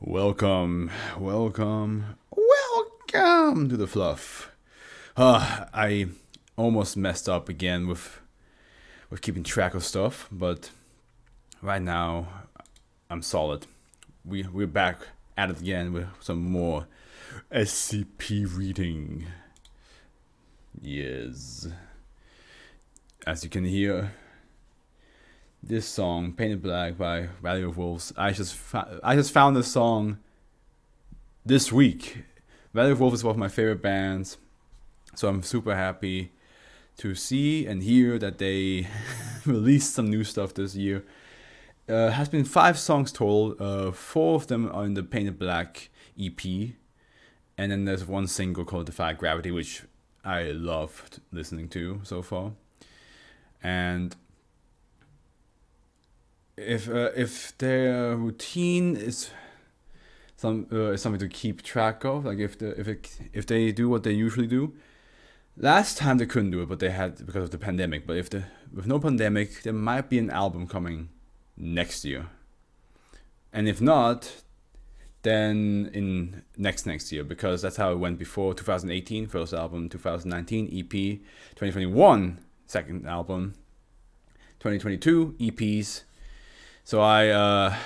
Welcome to the Fluff. I almost messed up again with keeping track of stuff, but right now I'm solid. We're back at it again with some more SCP reading. Yes. As you can hear, this song, Painted Black by Valley of Wolves. I just found this song this week. Valley of Wolves is one of my favorite bands, so I'm super happy to see and hear that they released some new stuff this year. Has been 5 songs total. 4 of them are in the Painted Black EP, and then there's one single called Defy Gravity, which I loved listening to so far. And if their routine is something to keep track of, like if they do what they usually do. Last time they couldn't do it, but they had because of the pandemic. But with no pandemic, there might be an album coming next year. And if not, then in next year, because that's how it went before. 2018 first album, 2019 EP, 2021 second album, 2022 EPs. So I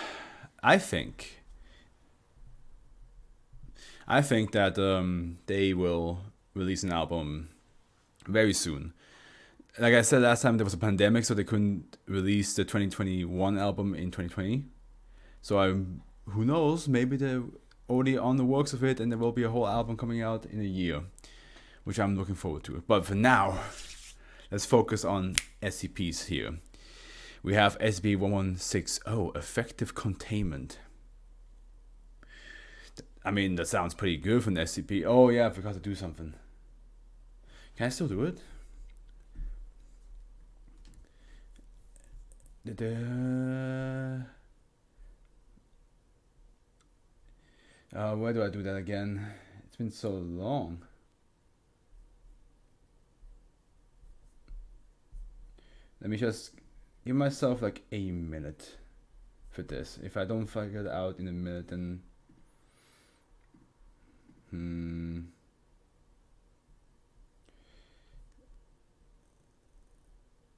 think that they will release an album very soon. Like I said last time, there was a pandemic, so they couldn't release the 2021 album in 2020. So who knows? Maybe they're already on the works of it, and there will be a whole album coming out in a year, which I'm looking forward to. But for now, let's focus on SCPs here. We have SB1160, Effective Containment. I mean, that sounds pretty good for an SCP. Oh yeah, I forgot to do something. Can I still do it? Where do I do that again? It's been so long. Let me just give myself like a minute for this. If I don't figure it out in a minute, then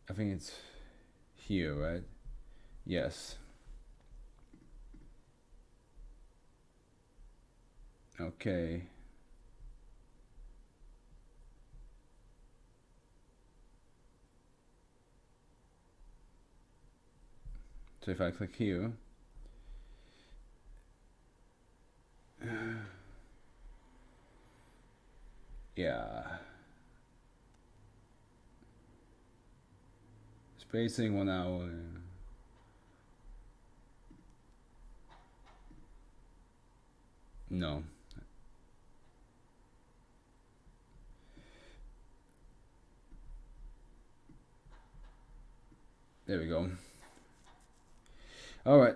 I think it's here, right? Yes. Okay. So if I click here, yeah, spacing 1 hour. No. There we go. All right.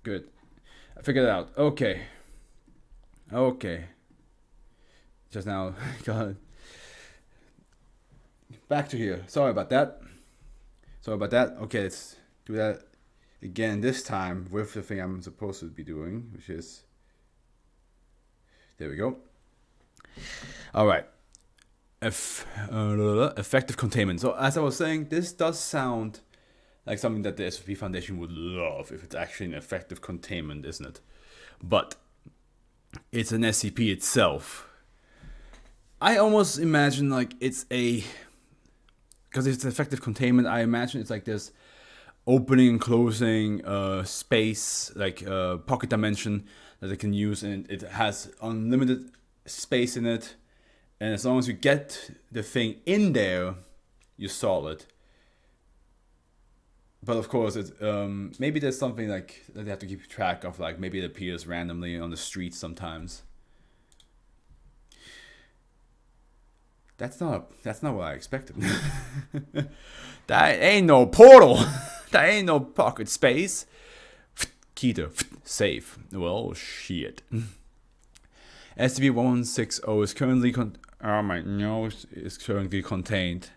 Good. I figured it out. Okay. Just now got it. Back to here. Sorry about that. Okay, let's do that again, this time with the thing I'm supposed to be doing, which is, there we go. All right. Effective containment. So as I was saying, this does sound like something that the SCP Foundation would love if it's actually an effective containment, isn't it? But it's an SCP itself. I almost imagine like it's because it's effective containment, I imagine it's like this opening and closing space, like pocket dimension that they can use, and it has unlimited space in it. And as long as you get the thing in there, you solve it. But of course, it's maybe there's something like that they have to keep track of, like maybe it appears randomly on the street sometimes. That's not what I expected. That ain't no portal. That ain't no pocket space. Key to safe. Well, shit. SCP-1160 is currently my nose is currently contained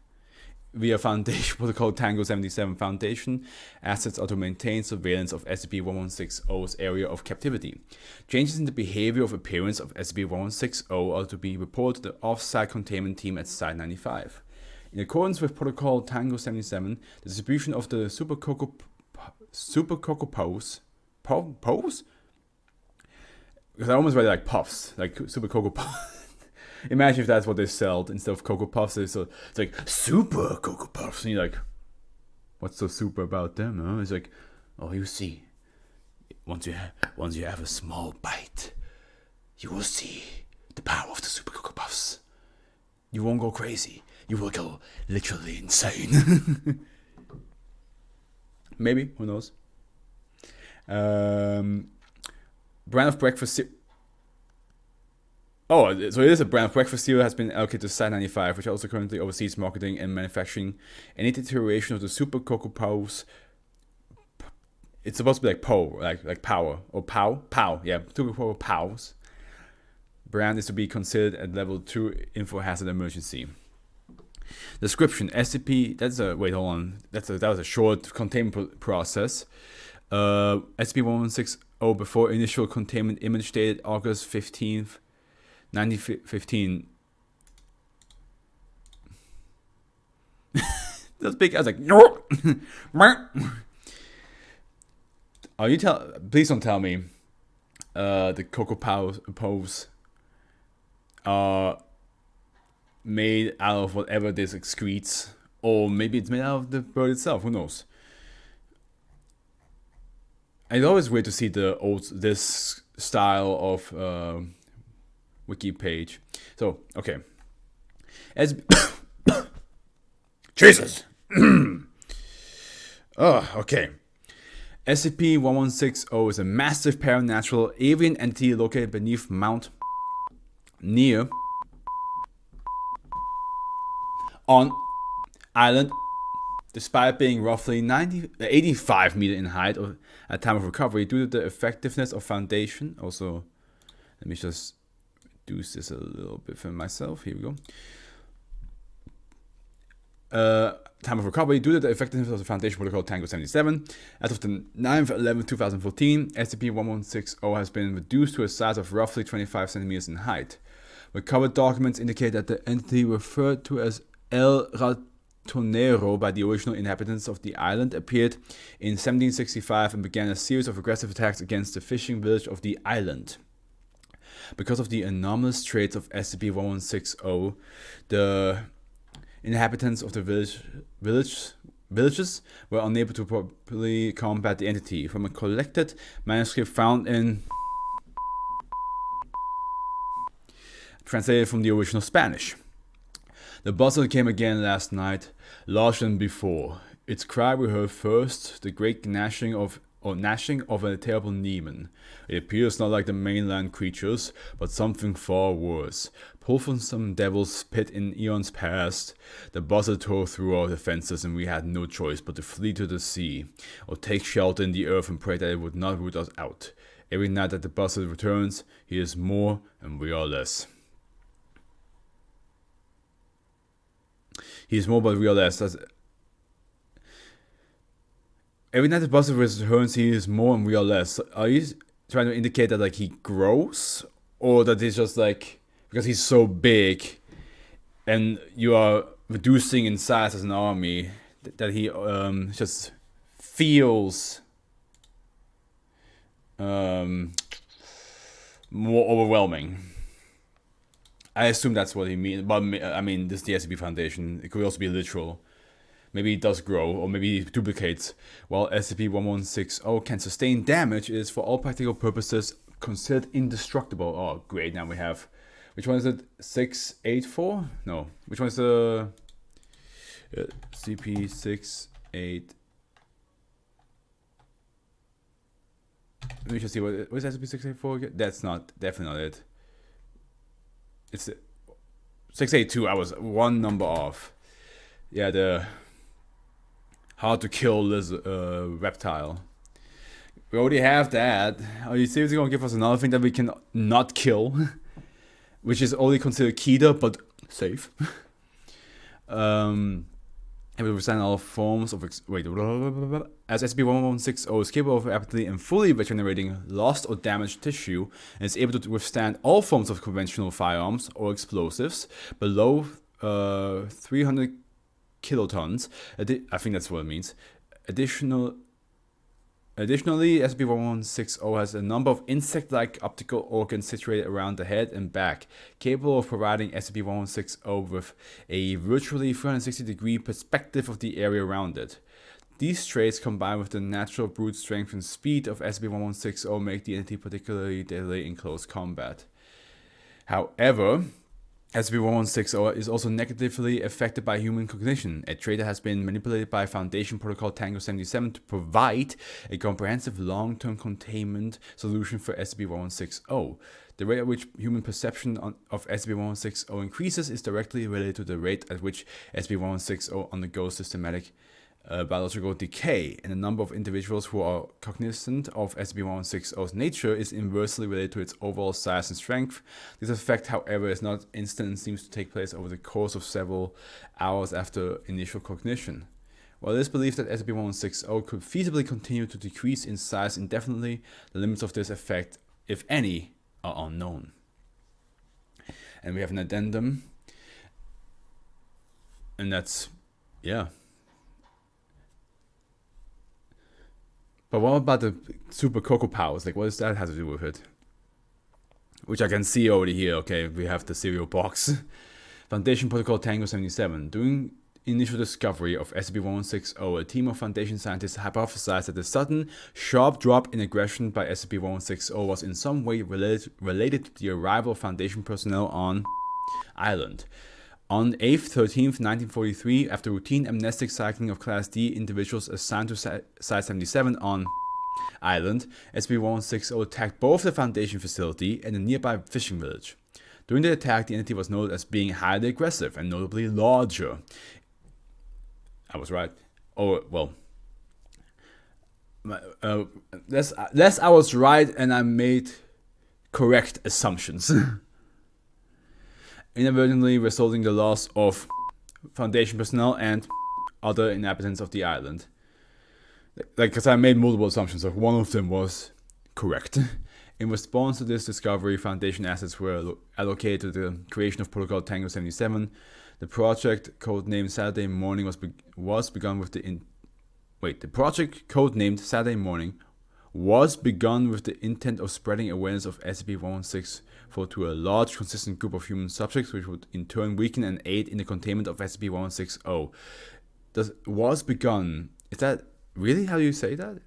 via Foundation Protocol Tango 77 Foundation. Assets are to maintain surveillance of SCP-1160's area of captivity. Changes in the behavior of appearance of SCP-1160 are to be reported to the off-site containment team at Site 95. In accordance with Protocol Tango 77, the distribution of the Super Cocoa Pose? Because I almost read it like puffs, like Super Cocoa Puffs. Imagine if that's what they sell instead of Cocoa Puffs. It's like Super Cocoa Puffs, and you're like, what's so super about them? Huh? It's like, oh, you see, once you have a small bite, you will see the power of the Super Cocoa Puffs. You won't go crazy. You will go literally insane. Maybe, who knows? Brand of breakfast. So it is a brand of breakfast cereal has been allocated to Site 95, which also currently oversees marketing and manufacturing. Any deterioration of the Super Cocoa Pows, it's supposed to be like like power or pow, yeah, Super Cocoa Pows. Brand is to be considered at level 2 info hazard emergency. Description: SCP. That was a short containment process. SCP-1160 before initial containment image dated August 15th. 1915. That's big. I was like, no. Please don't tell me the Cocoa Pows are made out of whatever this excretes, or maybe it's made out of the bird itself. Who knows? It's always weird to see this style of wiki page. So, okay. Jesus! Okay. SCP-1160 is a massive paranatural avian entity located beneath Mount near on island, despite being roughly 85 meters in height at time of recovery due to the effectiveness of Foundation. Also, let me just do this a little bit for myself. Here we go. Time of recovery due to the effectiveness of the Foundation Protocol Tango 77. As of the 9th 11th 2014, SCP-1160 has been reduced to a size of roughly 25 centimeters in height. Recovered documents indicate that the entity referred to as El Ratonero by the original inhabitants of the island appeared in 1765 and began a series of aggressive attacks against the fishing village of the island. Because of the anomalous traits of SCP-1160, the inhabitants of the villages were unable to properly combat the entity. From a collected manuscript found in translated from the original Spanish. The buzzard came again last night, larger than before. Its cry we heard first, the great gnashing of a terrible demon. It appears not like the mainland creatures, but something far worse. Pulled from some devil's pit in eons past, the buzzard tore through our defenses, and we had no choice but to flee to the sea, or take shelter in the earth and pray that it would not root us out. Every night that the buzzard returns, he is more and we are less. He is more but we are less. Every night the buzzard returns, he is more and we are less. Are you trying to indicate that like he grows, or that he's just like because he's so big, and you are reducing in size as an army that he just feels more overwhelming? I assume that's what he means, but I mean, this is the SCP Foundation. It could also be literal. Maybe it does grow, or maybe it duplicates. While SCP-1160 can sustain damage, it is for all practical purposes considered indestructible. Oh, great! Now we have, which one is it? 684? No, which one is the CP68? Let me just see what is SCP-684 again? That's definitely not it. It's 682. I was one number off. Yeah, the hard to kill reptile. We already have that. Are you seriously gonna give us another thing that we can not kill? which is only considered Keter but safe. It will withstand all forms of as SCP-1160 is capable of rapidly and fully regenerating lost or damaged tissue, and is able to withstand all forms of conventional firearms or explosives below 300 kilotons. I think that's what it means. Additionally, SCP-1160 has a number of insect-like optical organs situated around the head and back, capable of providing SCP-1160 with a virtually 360-degree perspective of the area around it. These traits, combined with the natural brute strength and speed of SCP-1160, make the entity particularly deadly in close combat. However, SCP-1160 is also negatively affected by human cognition, a trait that has been manipulated by Foundation Protocol Tango 77 to provide a comprehensive long-term containment solution for SCP-1160. The rate at which human perception of SCP-1160 increases is directly related to the rate at which SCP-1160 undergoes systematic biological decay, and the number of individuals who are cognizant of SCP-1160's nature is inversely related to its overall size and strength. This effect, however, is not instant and seems to take place over the course of several hours after initial cognition. While it is believed that SCP-1160 could feasibly continue to decrease in size indefinitely, the limits of this effect, if any, are unknown. And we have an addendum, and that's, yeah. But what about the super cocoa powers? Like, what does that have to do with it? Which I can see already here. Okay, we have the cereal box. Foundation Protocol Tango 77. During initial discovery of SCP-1160, a team of Foundation scientists hypothesized that the sudden, sharp drop in aggression by SCP-1160 was in some way related to the arrival of Foundation personnel on Island. On 8th 13th, 1943, after routine amnestic cycling of Class D individuals assigned to Site-77 on Island, SCP-1160 attacked both the Foundation facility and the nearby fishing village. During the attack, the entity was noted as being highly aggressive and notably larger. I was right. Oh, well. Less I was right and I made correct assumptions. Inadvertently resulting in the loss of Foundation personnel and other inhabitants of the island. Because I made multiple assumptions, so one of them was correct. In response to this discovery, Foundation assets were allocated to the creation of Protocol Tango 77. The project, codenamed Saturday Morning, was begun with the project, codenamed Saturday Morning, was begun with the intent of spreading awareness of SCP-1160 to a large, consistent group of human subjects, which would in turn weaken and aid in the containment of SCP-1160. Was begun. Is that really how you say that?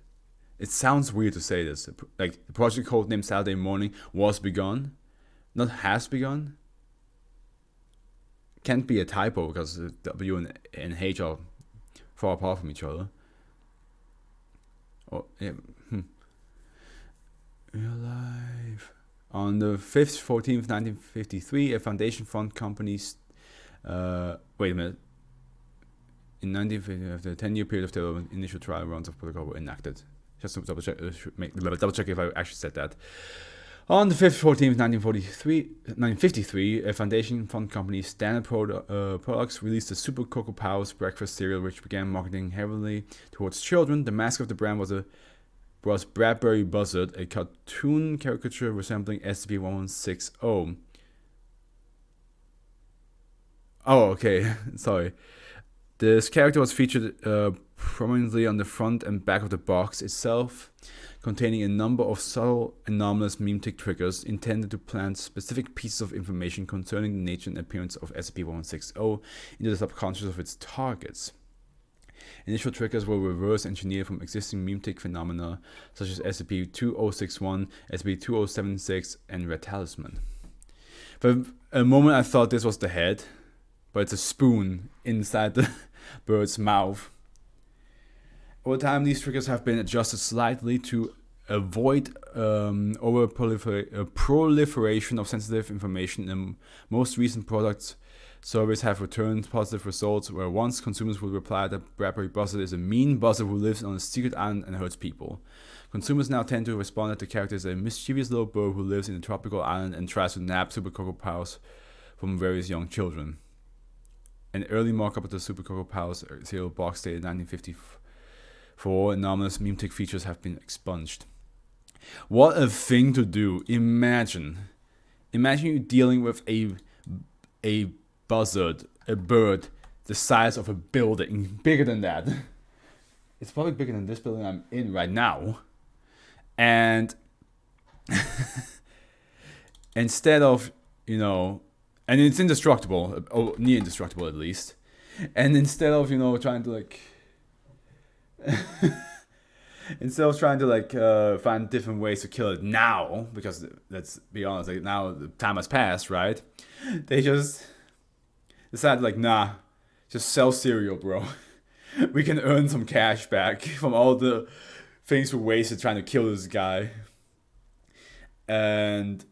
It sounds weird to say this. Like, the project code named Saturday Morning was begun, not has begun. Can't be a typo because W and H are far apart from each other. Oh, yeah. Real life. On the 5th, 14th, 1953, a Foundation fund company's... wait a minute. In 1950, after a 10-year period of the initial trial runs of protocol were enacted. Just to double check if I actually said that. On the 5th, 14th, 1953, a Foundation fund company, Standard Products, released the Super Cocoa Powers breakfast cereal, which began marketing heavily towards children. The mascot of the brand was Bradbury Buzzard, a cartoon caricature resembling SCP-1160. Oh, okay. Sorry. This character was featured prominently on the front and back of the box itself, containing a number of subtle, anomalous memetic triggers intended to plant specific pieces of information concerning the nature and appearance of SCP-1160 into the subconscious of its targets. Initial triggers were reverse engineered from existing memetic phenomena such as SCP-2061, SCP-2076, and Red Talisman. For a moment I thought this was the head, but it's a spoon inside the bird's mouth. Over time, these triggers have been adjusted slightly to avoid proliferation of sensitive information. In most recent products surveys have returned positive results, where once consumers will reply that Bradbury Buzzard is a mean buzzard who lives on a secret island and hurts people. Consumers now tend to respond that the character is a mischievous little bird who lives in a tropical island and tries to nab Super Cocoa Powers from various young children. An early mock-up of the Super Cocoa Powers cereal box dated 1954, anomalous meme-tick features have been expunged. What a thing to do. Imagine you dealing with a buzzard, a bird the size of a building, bigger than that. It's probably bigger than this building I'm in right now. And instead of, and it's indestructible, or near indestructible at least. And instead of, trying to find different ways to kill it now, because let's be honest, now the time has passed, right? They just decided nah, just sell cereal, bro. We can earn some cash back from all the things we wasted trying to kill this guy. And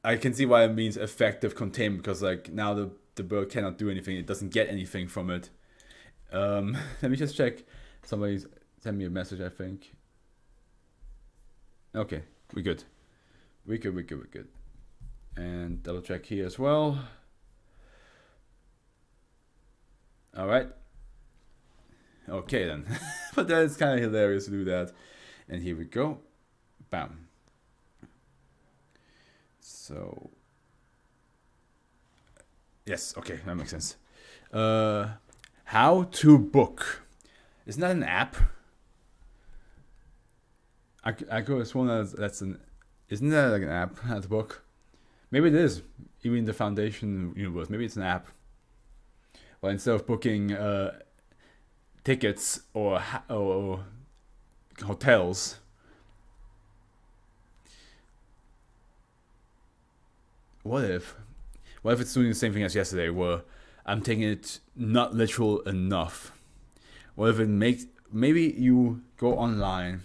I can see why it means effective containment, because now the bird cannot do anything. It doesn't get anything from it. Let me just check. Somebody sent me a message, I think. Okay, we're good. We're good. And double check here as well. Alright. Okay then. But that's kind of hilarious to do that. And here we go. Bam. So. Yes, okay, that makes sense. How to book. Isn't that an app? I could have sworn that's an. Isn't that like an app? How to book? Maybe it is. Even in the Foundation universe. Maybe it's an app. But instead of booking tickets or hotels, what if it's doing the same thing as yesterday, where I'm taking it not literal enough? What if it maybe you go online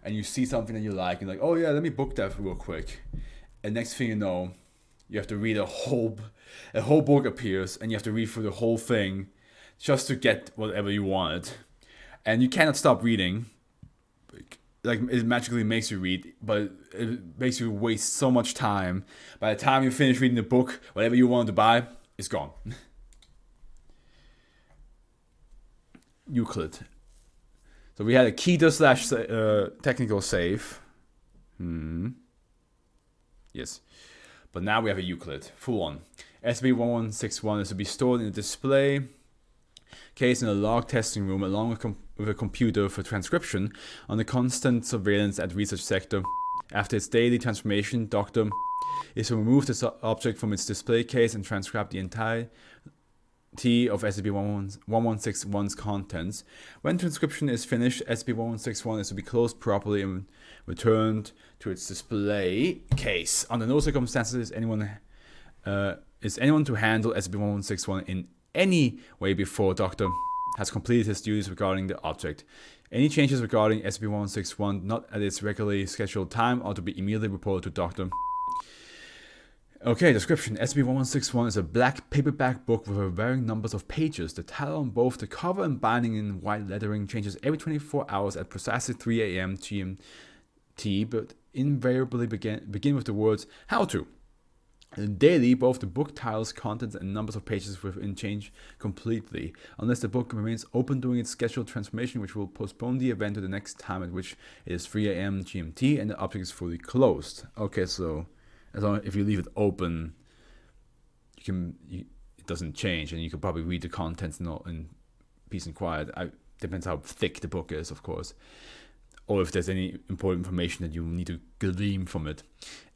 and you see something that you like, and oh yeah, let me book that real quick, and next thing you know, you have to read a whole book appears, and you have to read through the whole thing just to get whatever you wanted, and you cannot stop reading. It magically makes you read, but it makes you waste so much time. By the time you finish reading the book, whatever you wanted to buy is gone. Euclid. So we had a keter / technical save. Yes. But now we have a Euclid, full on. SB1161 is to be stored in a display case in a log testing room along with a computer for transcription on the constant surveillance at research sector. After its daily transformation, Doctor is to remove this object from its display case and transcribe the entirety of SCP-1161's contents. When transcription is finished, SCP-1161 is to be closed properly and returned to its display case. Under no circumstances is anyone to handle SCP-1161 in any way before Doctor has completed his duties regarding the object. Any changes regarding SCP-1161 not at its regularly scheduled time are to be immediately reported to Doctor. Okay, description. SCP-1161 is a black paperback book with varying numbers of pages. The title on both the cover and binding in white lettering changes every 24 hours at precisely 3 a.m. GMT, but invariably begin with the words, "How to." Daily, both the book titles, contents, and numbers of pages will change completely, unless the book remains open during its scheduled transformation, which will postpone the event to the next time at which it is 3 a.m. GMT and the object is fully closed. Okay, so as long if you leave it open, it doesn't change, and you can probably read the contents in peace and quiet. Depends how thick the book is, of course, or if there's any important information that you need to glean from it.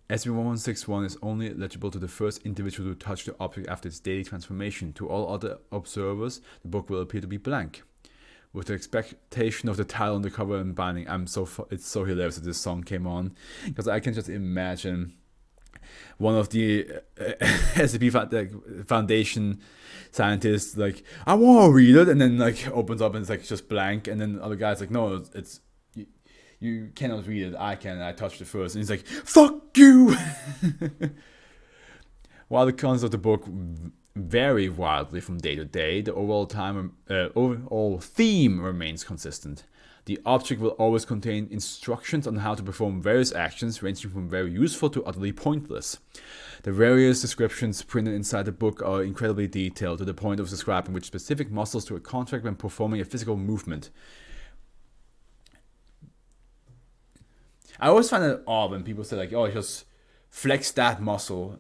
SCP-1161 is only legible to the first individual to touch the object after its daily transformation. To all other observers, the book will appear to be blank. With the expectation of the title on the cover and binding, it's so hilarious that this song came on, because I can just imagine one of the SCP Foundation scientists I want to read it, and then opens up and it's just blank, and then other guys no, it's you cannot read it, I can, I touched it first. And he's fuck you! While the contents of the book vary wildly from day to day, the overall theme remains consistent. The object will always contain instructions on how to perform various actions, ranging from very useful to utterly pointless. The various descriptions printed inside the book are incredibly detailed, to the point of describing which specific muscles to contract when performing a physical movement. I always find it odd when people say like, oh, just flex that muscle.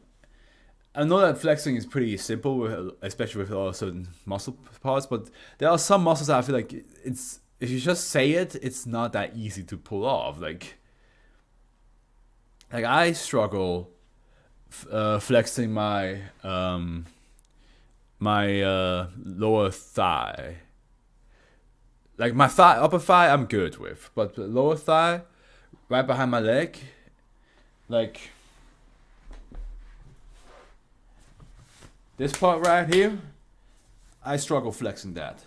I know that flexing is pretty simple, especially with certain muscle parts, but there are some muscles that I feel like it's, if you just say it, it's not that easy to pull off. Like I struggle flexing my lower thigh. Like my upper thigh, I'm good with, but the lower thigh, right behind my leg, like this part right here, I struggle flexing that.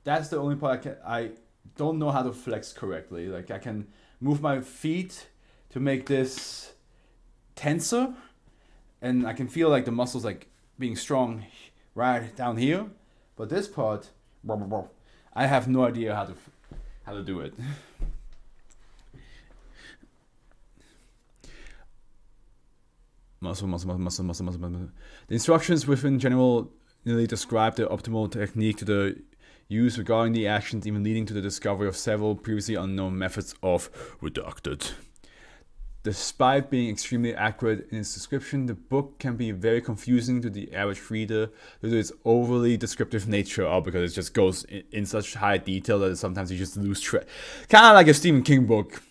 That's the only part I don't know how to flex correctly. Like I can move my feet to make this tenser, and I can feel like the muscles like being strong right down here. But this part, I have no idea how to do it. Muscle. The instructions within generally describe the optimal technique to the use regarding the actions, even leading to the discovery of several previously unknown methods of redacted. Despite being extremely accurate in its description, the book can be very confusing to the average reader due to its overly descriptive nature, or because it just goes in such high detail that sometimes you just lose track. Kind of like a Stephen King book.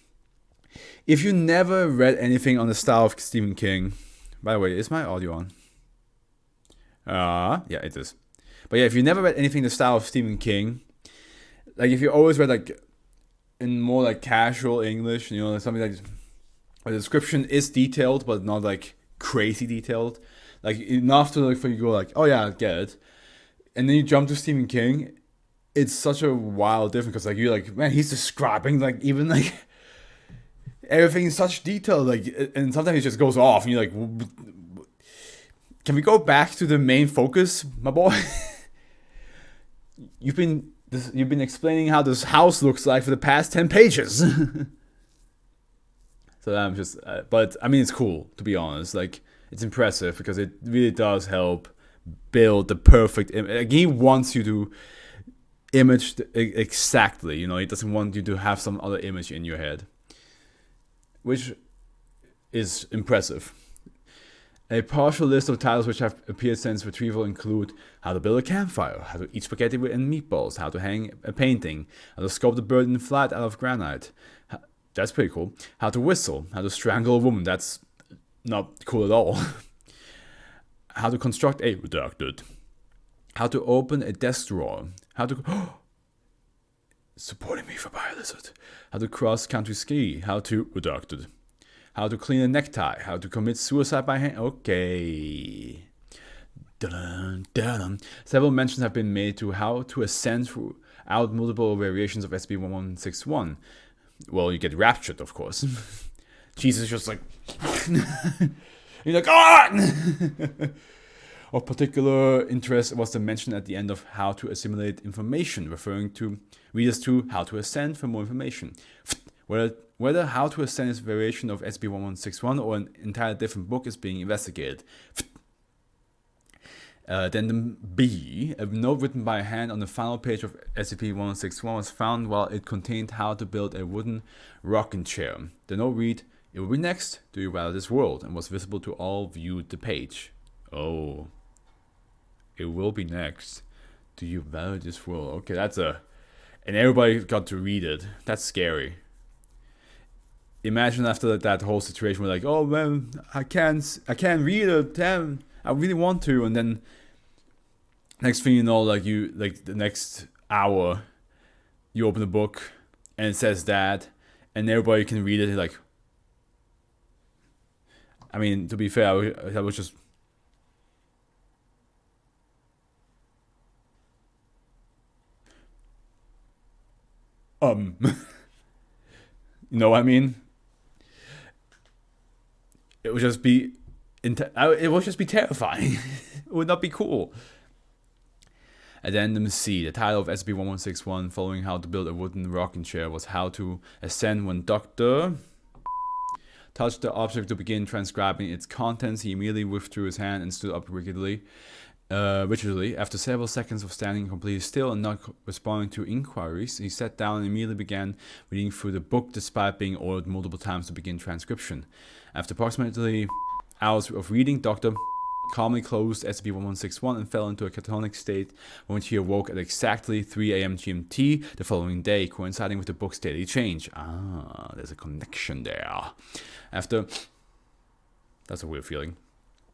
If you never read anything on the style of Stephen King, by the way, is my audio on? Yeah, it is. But yeah, if you never read anything in the style of Stephen King, like if you always read like in more like casual English, you know, something like the description is detailed, but not like crazy detailed, like enough to like for you to go like, oh yeah, I get it. And then you jump to Stephen King, it's such a wild difference because like you're like, man, he's describing like even like everything in such detail, like, and sometimes it just goes off, and you're like, can we go back to the main focus, my boy? You've been explaining how this house looks like for the past 10 pages. So I'm just, but I mean, it's cool, to be honest. Like, it's impressive because it really does help build the perfect image. Like, he wants you to image exactly, you know, he doesn't want you to have some other image in your head, which is impressive. A partial list of titles which have appeared since retrieval include How to Build a Campfire, How to Eat Spaghetti and Meatballs, How to Hang a Painting, How to Sculpt a Bird in Flight out of Granite. That's pretty cool. How to Whistle, How to Strangle a Woman. That's not cool at all. How to Construct a Redacted. How to Open a Desk Drawer. How to... Supporting me for Biolizard. How to Cross Country Ski. How to Redacted. How to Clean a Necktie. How to Commit Suicide by Hand. Okay. Dun, dun, dun. Several mentions have been made to how to ascend throughout multiple variations of SB1161. Well, you get raptured, of course. Jesus just like... You're like, ah! Of particular interest was the mention at the end of How to Assimilate Information, referring to readers to How to Ascend for more information. Whether How to Ascend is a variation of SB1161 or an entirely different book is being investigated. Then the B, a note written by hand on the final page of SCP-161 was found while it contained how to build a wooden rocking chair. The note read, "It will be next, do you value this world?" and was visible to all viewed the page. Oh. It will be next. Do you value this world? Okay, that's a... And everybody got to read it. That's scary. Imagine after that whole situation where like, oh man, I can't read it, damn, I really want to, and then next thing you know, like the next hour, you open the book and it says that, and everybody can read it. Like, I mean, to be fair, I was just. You know what I mean? It would just be, it would just be terrifying. It would not be cool. Addendum C. The title of SCP-1161, following how to build a wooden rocking chair, was how to ascend. When Dr. touched the object to begin transcribing its contents, he immediately withdrew his hand and stood up rigidly. After several seconds of standing completely still and not responding to inquiries, he sat down and immediately began reading through the book despite being ordered multiple times to begin transcription. After approximately hours of reading, Dr. calmly closed SCP-1161 and fell into a catatonic state from which he awoke at exactly 3 a.m. GMT the following day, coinciding with the book's daily change. Ah, there's a connection there. That's a weird feeling.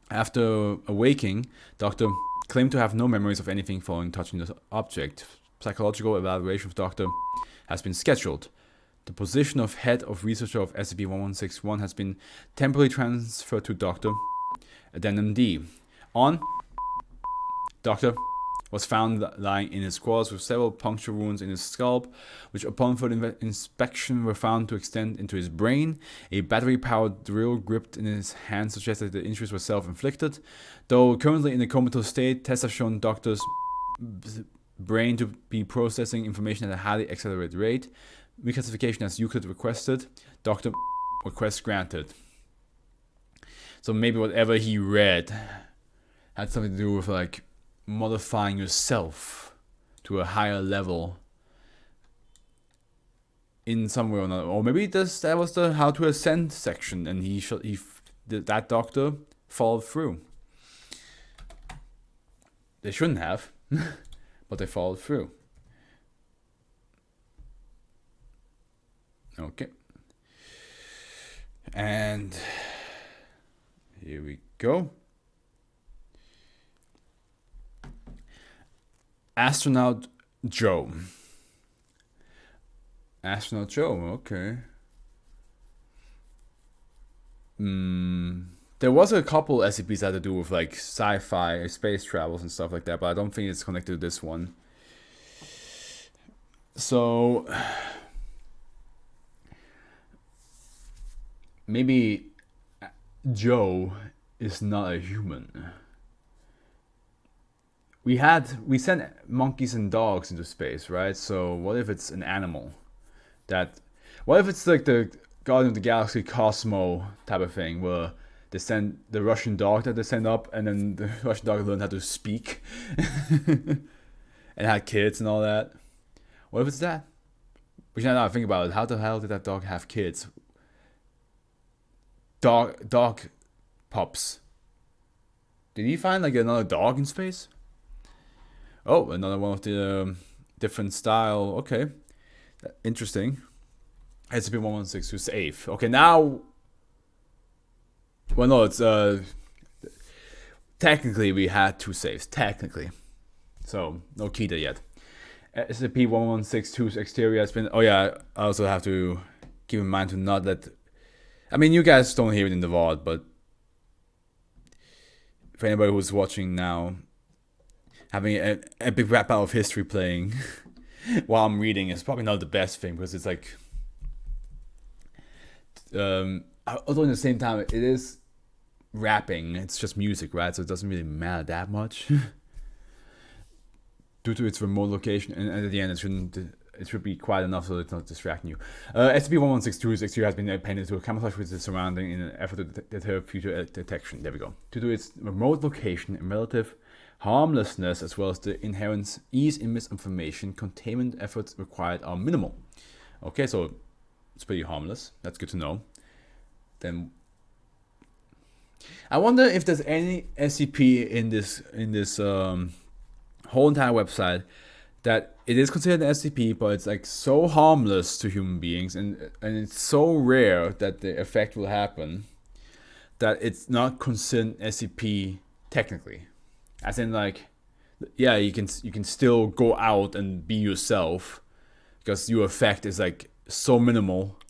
After awaking, Dr. claimed to have no memories of anything following touching the object. Psychological evaluation of Dr. has been scheduled. The position of head of researcher of SCP-1161 has been temporarily transferred to Dr. Addendum D. Dr. was found lying in his quarters with several puncture wounds in his scalp, which upon further inspection were found to extend into his brain. A battery-powered drill gripped in his hand suggested that the injuries were self-inflicted. Though currently in a comatose state, tests have shown Dr.'s brain to be processing information at a highly accelerated rate. Reclassification as Euclid requested. Dr. request granted. So maybe whatever he read had something to do with like modifying yourself to a higher level in some way or another. Or maybe that was the how to ascend section, and that doctor followed through. They shouldn't have, but they followed through. Okay. And here we go. Astronaut Joe. Astronaut Joe, okay. There was a couple SCPs that had to do with like sci-fi, space travels and stuff like that, but I don't think it's connected to this one. So maybe Joe is not a human. We sent monkeys and dogs into space, right? So what if it's an animal? What if it's like the Guardian of the Galaxy Cosmo type of thing, where they send the Russian dog that they send up, and then the Russian dog learned how to speak and had kids and all that. What if it's that? Which now I think about it, how the hell did that dog have kids? Dog pups. Did he find like another dog in space? Oh, another one of the different style. Okay, interesting. SCP-1162 to safe. Okay, now. Well, no, it's technically we had 2 saves. Technically, so no key there yet. SCP-1162's exterior has been. Oh yeah, I also have to keep in mind to not let. I mean, you guys don't hear it in the VOD, but for anybody who's watching now, having an epic rap out of history playing while I'm reading is probably not the best thing, because it's like, although in the same time it is rapping, it's just music, right? So it doesn't really matter that much due to its remote location, and at the end it should be quiet enough so it's not distracting you. SCP-1162's exterior has been appended to a camouflage with its surrounding in an effort to deter future detection. There we go. Due to its remote location and relative harmlessness, as well as the inherent ease in misinformation, containment efforts required are minimal. Okay, so it's pretty harmless. That's good to know. Then I wonder if there's any SCP in this whole entire website that it is considered an SCP, but it's like so harmless to human beings, and it's so rare that the effect will happen that it's not considered SCP technically. As in, like, yeah, you can still go out and be yourself because your effect is like so minimal,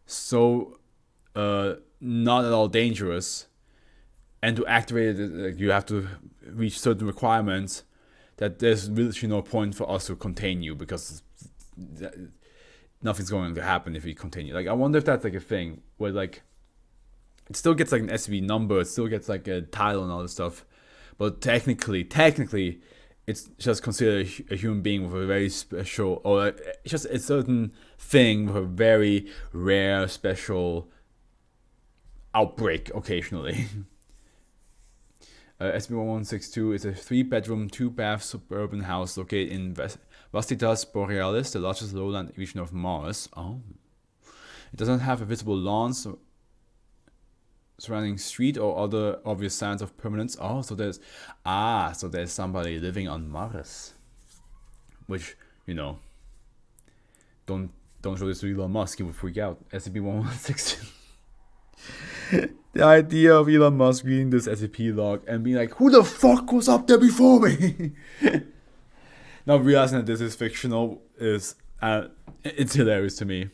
so not at all dangerous, and to activate it, like, you have to reach certain requirements that there's literally no point for us to contain you, because nothing's going to happen if we continue. Like, I wonder if that's like a thing where like it still gets like an SCP number, it still gets like a title and all this stuff. But technically, it's just considered a human being with a very special, or just a certain thing with a very rare, special outbreak occasionally. SB1162 is a 3-bedroom, 2-bath suburban house located in Vastitas Borealis, the largest lowland region of Mars. Oh. It doesn't have a visible lawn surrounding street or other obvious signs of permanence. Oh, so there's somebody living on Mars. Which, don't show this to Elon Musk, he would freak out. SCP-1162. The idea of Elon Musk reading this SCP log and being like, who the fuck was up there before me? Not realizing that this is fictional is it's hilarious to me.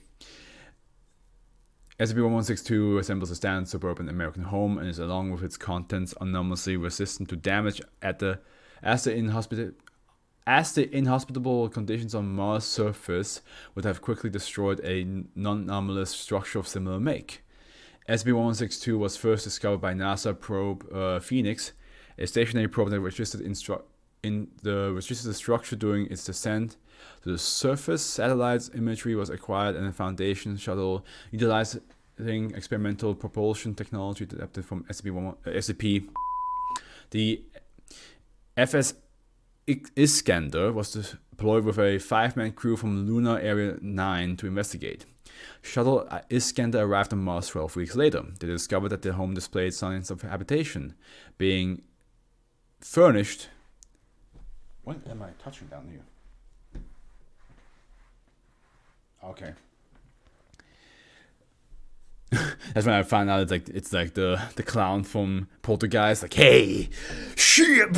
SCP-1162 resembles a standard suburban American home and is, along with its contents, anomalously resistant to damage as the inhospitable conditions on Mars' surface would have quickly destroyed a non-anomalous structure of similar make. SCP-1162 was first discovered by NASA probe Phoenix, a stationary probe that registered the structure during its descent to the surface. Satellite imagery was acquired and a Foundation shuttle utilizing experimental propulsion technology adapted from SCP. The FS Iskander was deployed with a 5-man crew from Lunar Area 9 to investigate. Shuttle Iskander arrived on Mars 12 weeks later. They discovered that the home displayed signs of habitation, being furnished. What am I touching down here? Okay. That's when I found out it's like the clown from Poltergeist, like, hey, shit.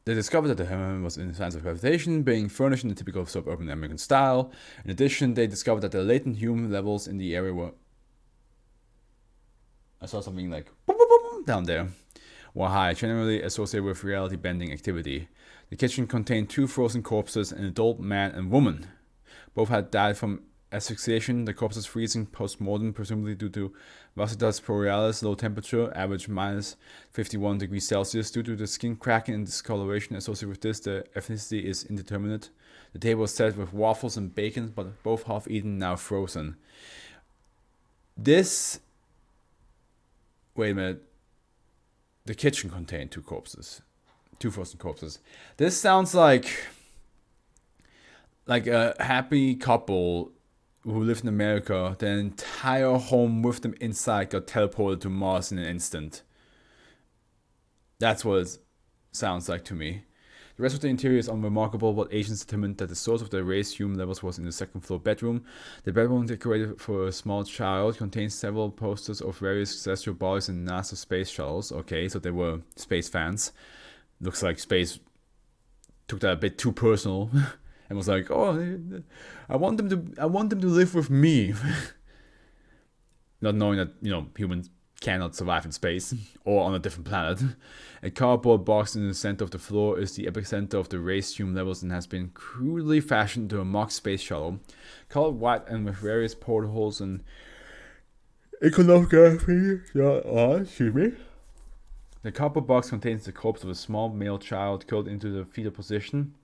They discovered that the home was in signs of habitation, being furnished in the typical suburban American style. In addition, they discovered that the latent human levels in the area were... I saw something like boom, boom, boom, down there. Were high, generally associated with reality-bending activity. The kitchen contained 2 frozen corpses, an adult man and woman. Both had died from asphyxiation, the corpses freezing post-mortem, presumably due to Vastitas Borealis low temperature, average minus 51 degrees Celsius. Due to the skin cracking and discoloration associated with this, the ethnicity is indeterminate. The table was set with waffles and bacon, but both half-eaten, now frozen. Wait a minute. The kitchen contained 2 frozen corpses. This sounds like a happy couple who lived in America. Their entire home with them inside got teleported to Mars in an instant. That's what it sounds like to me. The rest of the interior is unremarkable, but agents determined that the source of the raised human levels was in the second-floor bedroom. The bedroom, decorated for a small child, contains several posters of various celestial bodies and NASA space shuttles. Okay, so they were space fans. Looks like space took that a bit too personal. And was like, oh, I want them to live with me. Not knowing that, humans cannot survive in space or on a different planet. A cardboard box in the center of the floor is the epicenter of the raised human levels and has been crudely fashioned into a mock space shuttle, colored white and with various portholes and iconography. Excuse me. The cardboard box contains the corpse of a small male child curled into the fetal position.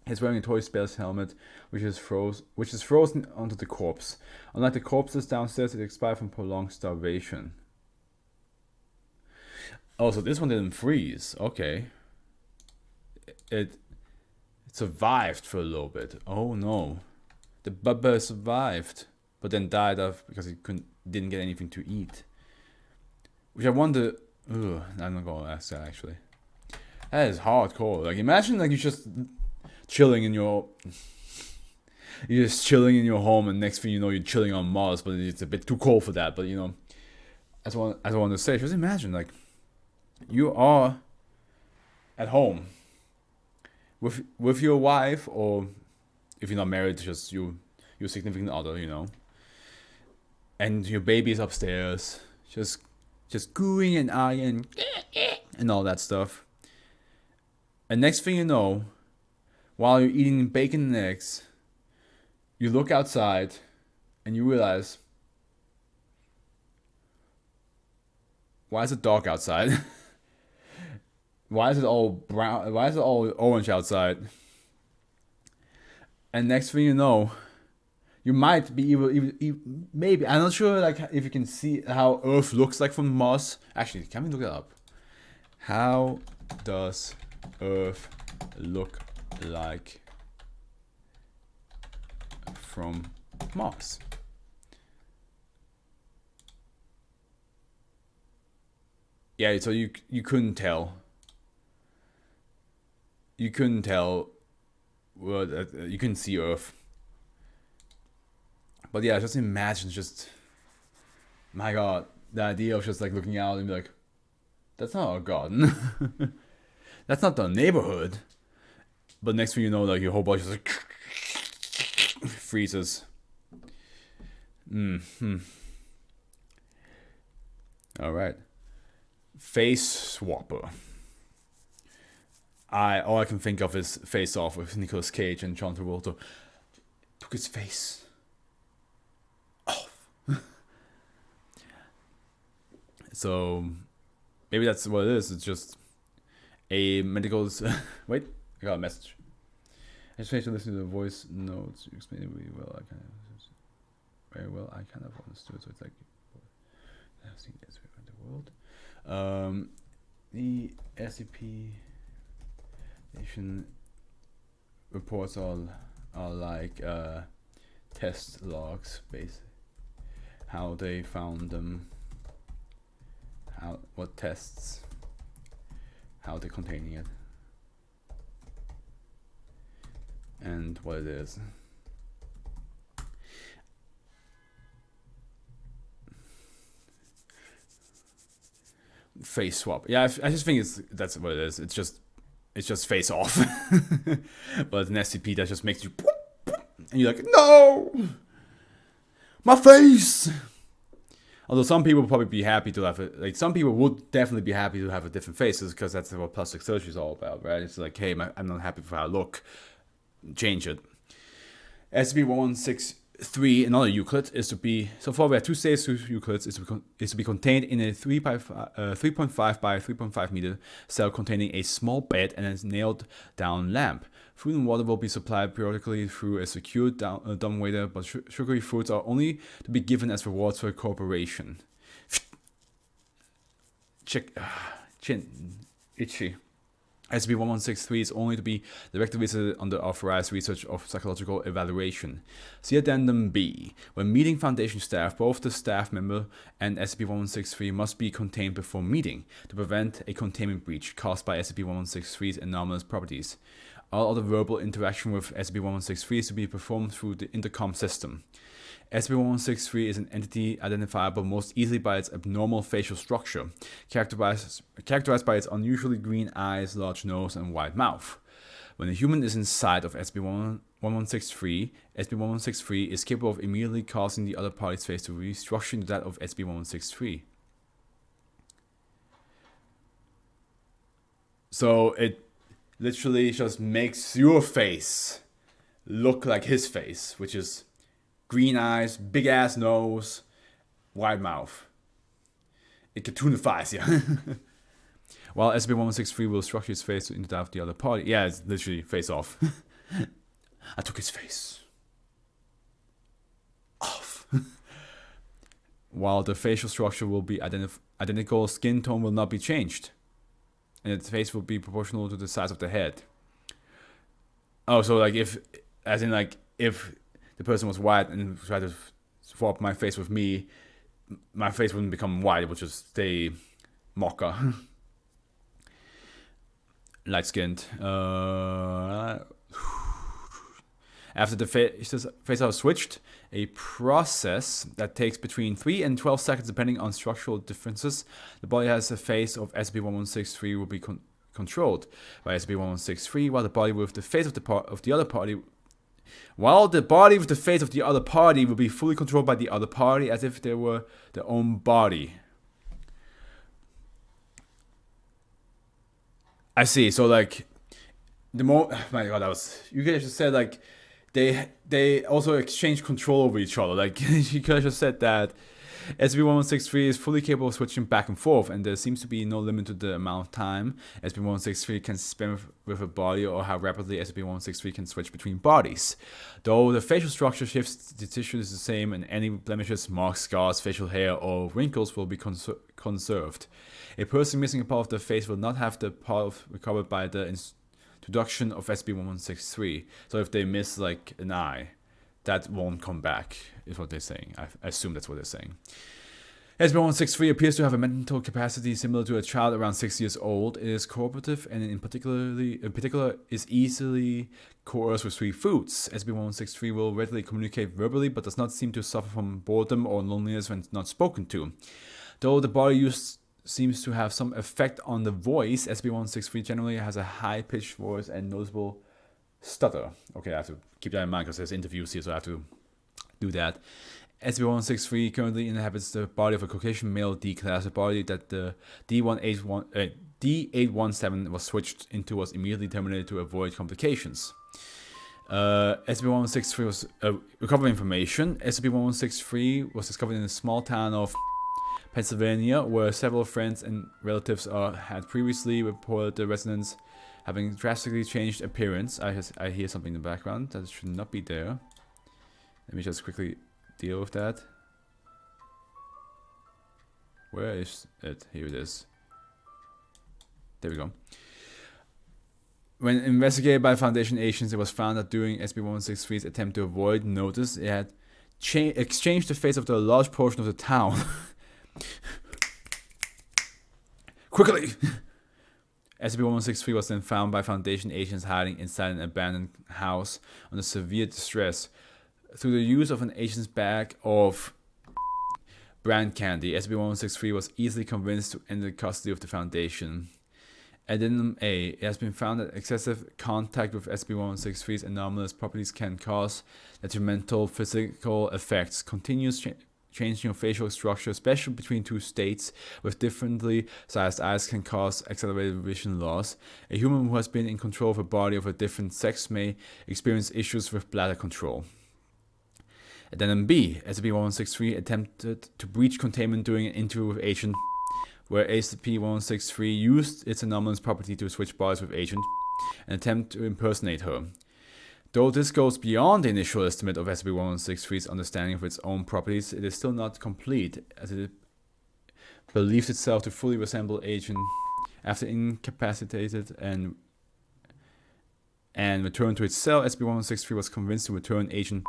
He's wearing a toy space helmet, which is frozen onto the corpse. Unlike the corpses downstairs, it expired from prolonged starvation. Oh, so this one didn't freeze. Okay. It survived for a little bit. Oh no. The bubba survived, but then died off because it didn't get anything to eat. Which I wonder... Ugh, I'm not gonna ask that actually. That is hardcore. Like, imagine you're just... chilling in your home, and next thing you know, you're chilling on Mars, but it's a bit too cold for that. But as I want to say, just imagine you are at home with your wife, or if you're not married, just your significant other, and your baby is upstairs, just gooing and eyeing and all that stuff. And next thing you know, while you're eating bacon and eggs, you look outside and you realize, why is a dog outside? Why is it all brown? Why is it all orange outside? And next thing you know, you might be maybe, I'm not sure like if you can see how Earth looks like from Mars. Actually, can we look it up? How does Earth look like from Mars? Yeah, so you couldn't tell. You couldn't tell. Well, you couldn't see Earth. But yeah, just imagine, just my God, the idea of just like looking out and be like, that's not our garden. That's not the neighborhood. But next thing you know, like your whole body just like freezes. All right. Face swapper. All I can think of is Face Off with Nicolas Cage and John Travolta. Took his face off. So maybe that's what it is. It's just a medical. Wait, I got a message. I just finished listening to the voice notes. You explained it really well. Very well. I kind of understood. So it's like I've seen this around the world. The SCP nation reports are like test logs, basically. How they found them. What tests. How they're containing it. And what it is. Face swap. Yeah, I just think that's what it is. It's just face off. But an SCP that just makes you and you're like, no, my face. Although some people would probably be happy to have it. Like some people would definitely be happy to have a different faces because that's what plastic surgery is all about, right? It's like, hey, I'm not happy with how I look. Change it. SCP-1163, another Euclid, is to be. So far, we have two states to Euclids. Is to be contained in a 3.5 by 3.5 meter cell containing a small bed and a nailed down lamp. Food and water will be supplied periodically through a secure dumbwaiter, but sugary foods are only to be given as rewards for cooperation. Chin, itchy. SCP-1163 is only to be directly visited under authorized research of psychological evaluation. See Addendum B. When meeting Foundation staff, both the staff member and SCP-1163 must be contained before meeting to prevent a containment breach caused by SCP-1163's anomalous properties. All other verbal interaction with SCP-1163 is to be performed through the intercom system. SCP-1163 is an entity identifiable most easily by its abnormal facial structure, characterized by its unusually green eyes, large nose, and wide mouth. When a human is inside of SCP-1163, SCP-1163 is capable of immediately causing the other party's face to restructure into that of SCP-1163. So it literally just makes your face look like his face, which is green eyes, big ass nose, wide mouth. It cartoonifies you. While SCP-1163 will structure its face into that of the other party. Yeah, it's literally face off. I took his face off. While the facial structure will be identical, skin tone will not be changed. And its face will be proportional to the size of the head. Oh, so like if the person was white and tried to swap my face with me, my face wouldn't become white, it would just stay mocha. Light-skinned. After the face are switched, a process that takes between 3 and 12 seconds depending on structural differences, the body has a face of SCP-1163 will be controlled by SCP-1163, while the body with the face of the other party will be fully controlled by the other party as if they were their own body. I see. So like, oh my God, you guys just said like they also exchange control over each other. Like you could have just said that SB1163 is fully capable of switching back and forth, and there seems to be no limit to the amount of time SB1163 can spend with a body or how rapidly SB1163 can switch between bodies. Though the facial structure shifts, the tissue is the same, and any blemishes, marks, scars, facial hair, or wrinkles will be conserved. A person missing a part of the face will not have the part recovered by the introduction of SB1163. So if they miss like an eye, that won't come back, is what they're saying. I assume that's what they're saying. SB1163 appears to have a mental capacity similar to a child around 6 years old. It is cooperative and in particular is easily coerced with 3 foods. SB1163 will readily communicate verbally but does not seem to suffer from boredom or loneliness when not spoken to. Though the body use seems to have some effect on the voice, SB1163 generally has a high-pitched voice and noticeable stutter. Okay, I have to keep that in mind because there's interviews here, so I have to do that. SB1163 currently inhabits the body of a Caucasian male D-class, a body that the D817 was switched into was immediately terminated to avoid complications. SB1163 was recovered information. SB1163 was discovered in a small town of Pennsylvania, where several friends and relatives had previously reported the residents having drastically changed appearance. I hear something in the background that should not be there. Let me just quickly deal with that. Where is it? Here it is. There we go. When investigated by Foundation agents, it was found that during SB1163's attempt to avoid notice, it had exchanged the face of the large portion of the town. Quickly! SB1163 was then found by Foundation agents hiding inside an abandoned house under severe distress. Through the use of an agent's bag of brand candy, SB1163 was easily convinced to enter custody of the Foundation. Addendum A. It has been found that excessive contact with SB1163's anomalous properties can cause detrimental physical effects. Continuous changing of facial structure, especially between 2 states with differently sized eyes, can cause accelerated vision loss. A human who has been in control of a body of a different sex may experience issues with bladder control. Addendum B. SCP-1163 attempted to breach containment during an interview with Agent, where SCP-1163 used its anomalous property to switch bodies with Agent and attempt to impersonate her. Though this goes beyond the initial estimate of SCP-1163's understanding of its own properties, it is still not complete, as it believes itself to fully resemble Agent after incapacitated and returned to its cell. SCP-1163 was convinced to return Agent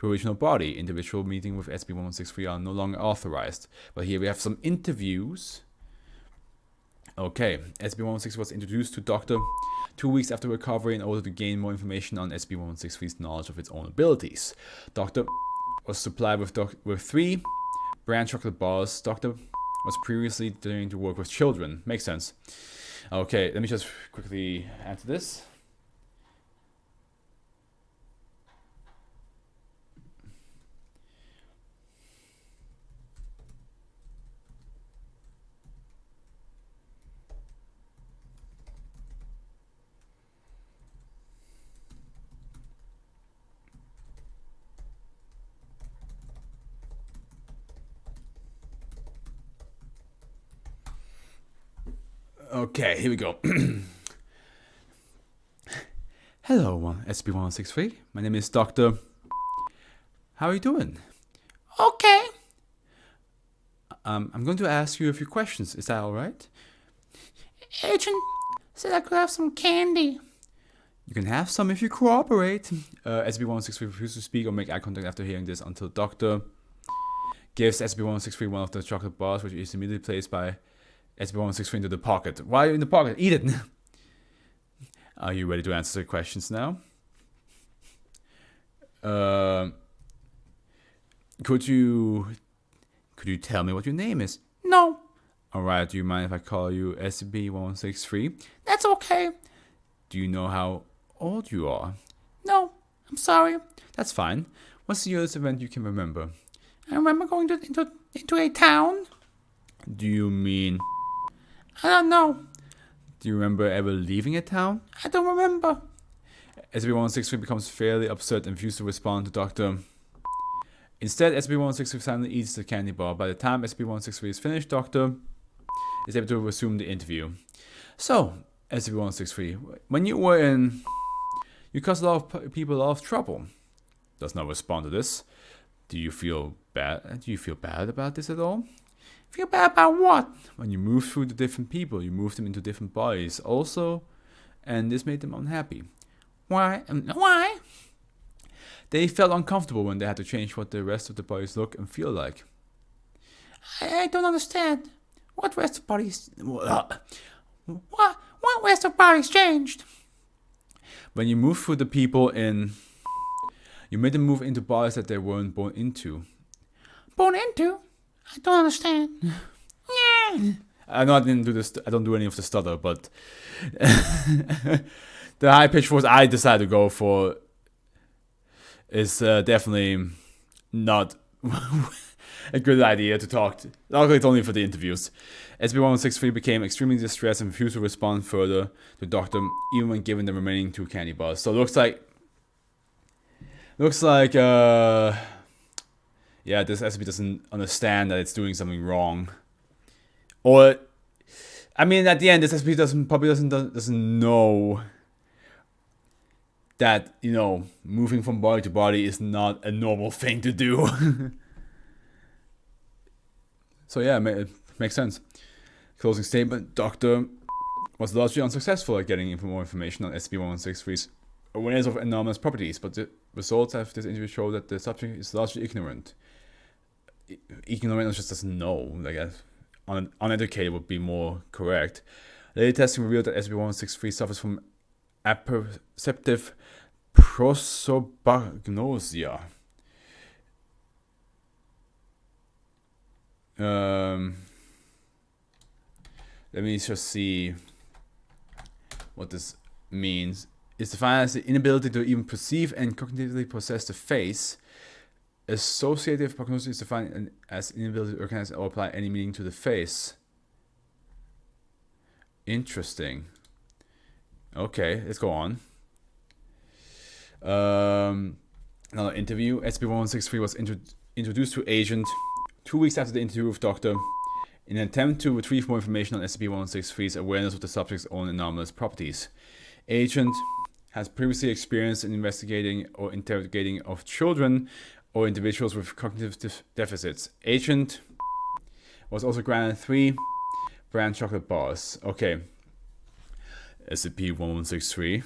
to original body. Individual meeting with SCP-1163 are no longer authorized. But here we have some interviews. Okay, SCP-1163 was introduced to Dr. 2 weeks after recovery in order to gain more information on SCP-1163's knowledge of its own abilities. Dr. was supplied with 3 brand chocolate bars. Dr. was previously trained to work with children. Makes sense. Okay, let me just quickly answer this. Okay, here we go. Hello, SCP-1163. My name is Dr. How are you doing? Okay. I'm going to ask you a few questions. Is that alright? Agent said I could have some candy. You can have some if you cooperate. SCP-1163 refuses to speak or make eye contact after hearing this until Dr. gives SCP-1163 one of the chocolate bars, which is immediately placed by SCP-1163 into the pocket. Why are you in the pocket? Eat it! Are you ready to answer the questions now? Could you tell me what your name is? No. Alright, do you mind if I call you SCP-1163? That's okay. Do you know how old you are? No, I'm sorry. That's fine. What's the earliest event you can remember? I remember going into a town. Do you mean... I don't know. Do you remember ever leaving a town? I don't remember. SCP-1163 becomes fairly upset and refuses to respond to Dr. Instead, SCP-163 silently eats the candy bar. By the time SCP-163 is finished, Doctor is able to resume the interview. So, SCP-163, when you were in... You caused a lot of people a lot of trouble. Does not respond to this. Do you feel bad? Do you feel bad about this at all? Feel bad about what? When you move through the different people, you move them into different bodies also, and this made them unhappy. Why? Why? They felt uncomfortable when they had to change what the rest of the bodies look and feel like. I don't understand. What rest of bodies... What rest of bodies changed? When you move through the people in... You made them move into bodies that they weren't born into. Born into? I don't understand. Yeah. I know I didn't do this. I don't do any of the stutter, but... the high-pitched voice I decided to go for is definitely not a good idea to talk to. Luckily, it's only for the interviews. SCP-163 became extremely distressed and refused to respond further to Doctor, even when given the remaining 2 candy bars. So it looks like, yeah, this SCP doesn't understand that it's doing something wrong. Or, I mean, at the end, this SCP probably doesn't know that, you know, moving from body to body is not a normal thing to do. So yeah, it makes sense. Closing statement, Doctor was largely unsuccessful at getting more information on SCP-163's awareness of anomalous properties, but the results of this interview show that the subject is largely ignorant. Ignorant just doesn't know, I guess. Uneducated would be more correct. Later testing revealed that SCP-163 suffers from apperceptive prosopagnosia. Let me just see what this means. It's defined as the inability to even perceive and cognitively process the face. Associative prognosis is defined as inability to recognize or apply any meaning to the face. Interesting. Okay, let's go on. Another interview. SCP-163 was introduced to Agent 2 weeks after the interview with Doctor in an attempt to retrieve more information on SCP-163's awareness of the subject's own anomalous properties. Agent has previously experienced in investigating or interrogating of children or individuals with cognitive deficits. Agent was also granted 3 brand chocolate bars. Okay. SCP-1163.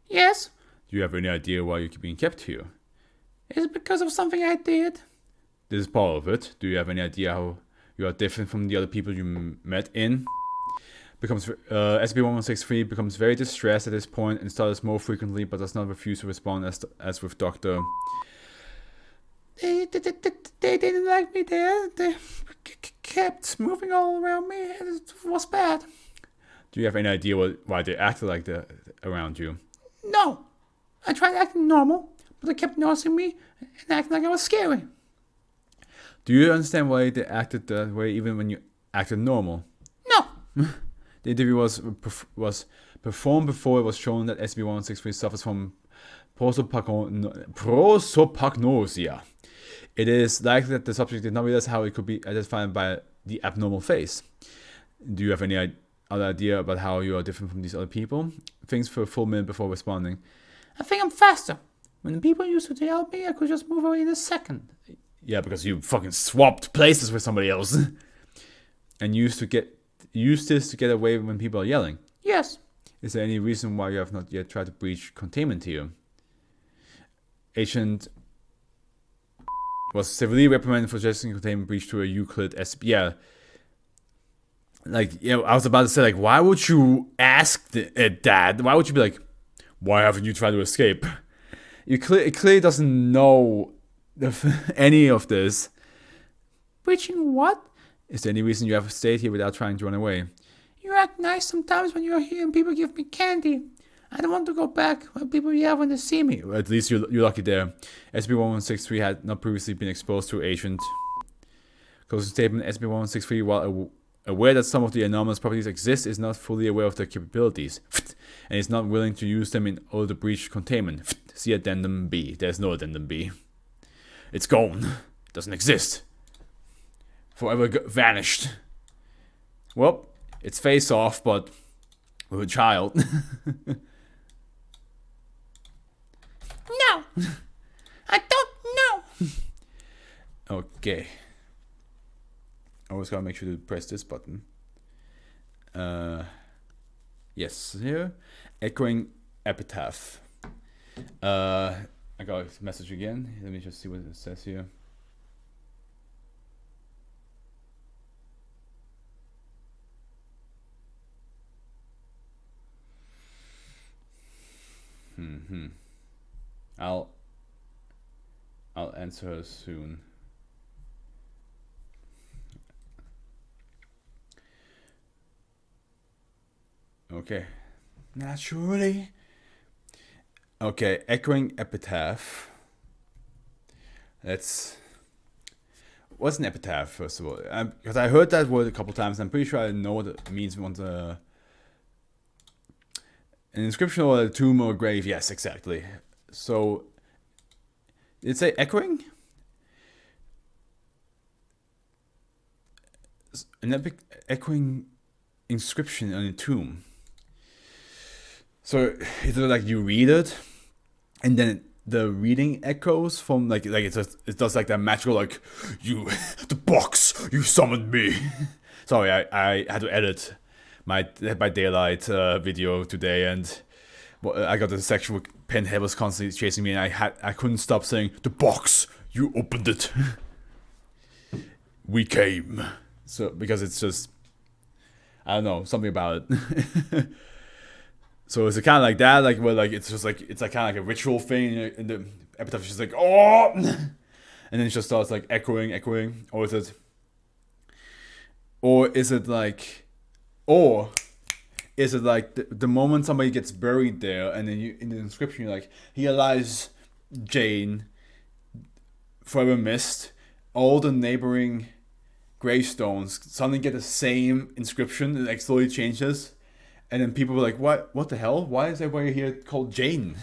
Yes? Do you have any idea why you're being kept here? Is it because of something I did? This is part of it. Do you have any idea how you are different from the other people you met in? SCP-1163 becomes very distressed at this point and stutters more frequently, but does not refuse to respond as with Doctor. They didn't like me there. They kept moving all around me. It was bad. Do you have any idea why they acted like that around you? No. I tried acting normal, but they kept noticing me and acting like I was scary. Do you understand why they acted that way even when you acted normal? No. The interview was performed before it was shown that SCP-163 suffers from prosopagnosia. It is likely that the subject did not realize how it could be identified by the abnormal face. Do you have any other idea about how you are different from these other people? Things for a full minute before responding. I think I'm faster. When the people used to help me, I could just move away in a second. Yeah, because you fucking swapped places with somebody else. And used this to get away when people are yelling. Yes. Is there any reason why you have not yet tried to breach containment here? Agent was severely reprimanded for suggesting containment breach to a Euclid SCP. Yeah. Like, yeah, I was about to say, like, why would you ask that? Why would you be like, why haven't you tried to escape? It clearly doesn't know any of this. Breaching what? Is there any reason you have stayed here without trying to run away? You act nice sometimes when you're here and people give me candy. I don't want to go back when people yell when they see me. Well, at least you're lucky there. SCP-1163 had not previously been exposed to Agent. Closing statement, SCP-1163, while aware that some of the anomalous properties exist, is not fully aware of their capabilities. And is not willing to use them in order to breach containment. See Addendum B. There's no Addendum B. It's gone. doesn't exist. Forever vanished. Well, it's Face Off, but with a child. No! I don't know! Okay. Always gotta make sure to press this button. Yes, here. Echoing epitaph. I got a message again. Let me just see what it says here. I'll answer her soon. Okay. Naturally. Okay, echoing epitaph. What's an epitaph, first of all? Because I heard that word a couple times. I'm pretty sure I know what it means. An inscription or a tomb or a grave. Yes, exactly. So, did it say echoing? An echoing inscription on a tomb. So, is it like you read it, and then the reading echoes from it does like that magical the box, you summoned me. Sorry, I had to edit my Dead by Daylight video today, and I got the section where Pinhead was constantly chasing me, and I couldn't stop saying, the box, you opened it. We came. So because it's just, I don't know, something about it. So is it kind of like that, where it's just it's kind of like a ritual thing, and the epitaph is just like, oh, and then it just starts echoing, or is it the moment somebody gets buried there, and then in the inscription you're like, here lies Jane, forever missed. All the neighboring gravestones suddenly get the same inscription, and slowly changes. And then people were like, what the hell? Why is everybody here called Jane?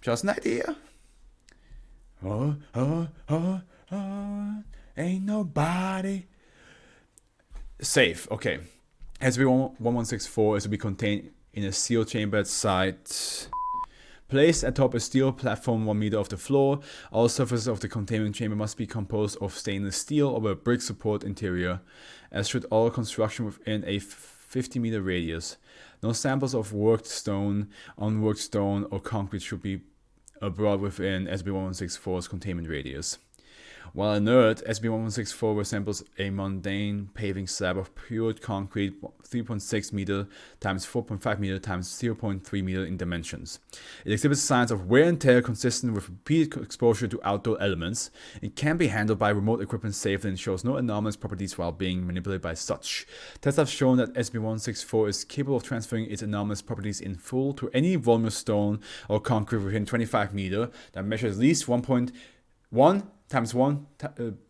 Just an idea. Ain't nobody. Safe, okay. SB1164 is to be contained in a sealed chamber at site. Placed atop a steel platform 1 meter off the floor. All surfaces of the containment chamber must be composed of stainless steel or a brick support interior, as should all construction within a 50-meter radius. No samples of worked stone, unworked stone, or concrete should be brought within SB1164's containment radius. While inert, SB1164 resembles a mundane paving slab of pure concrete 3.6 meter times 4.5 meter times 0.3 meter in dimensions. It exhibits signs of wear and tear consistent with repeated exposure to outdoor elements. It can be handled by remote equipment safely and shows no anomalous properties while being manipulated by such. Tests have shown that SB1164 is capable of transferring its anomalous properties in full to any volume of stone or concrete within 25 meter that measures at least 1.1 times 1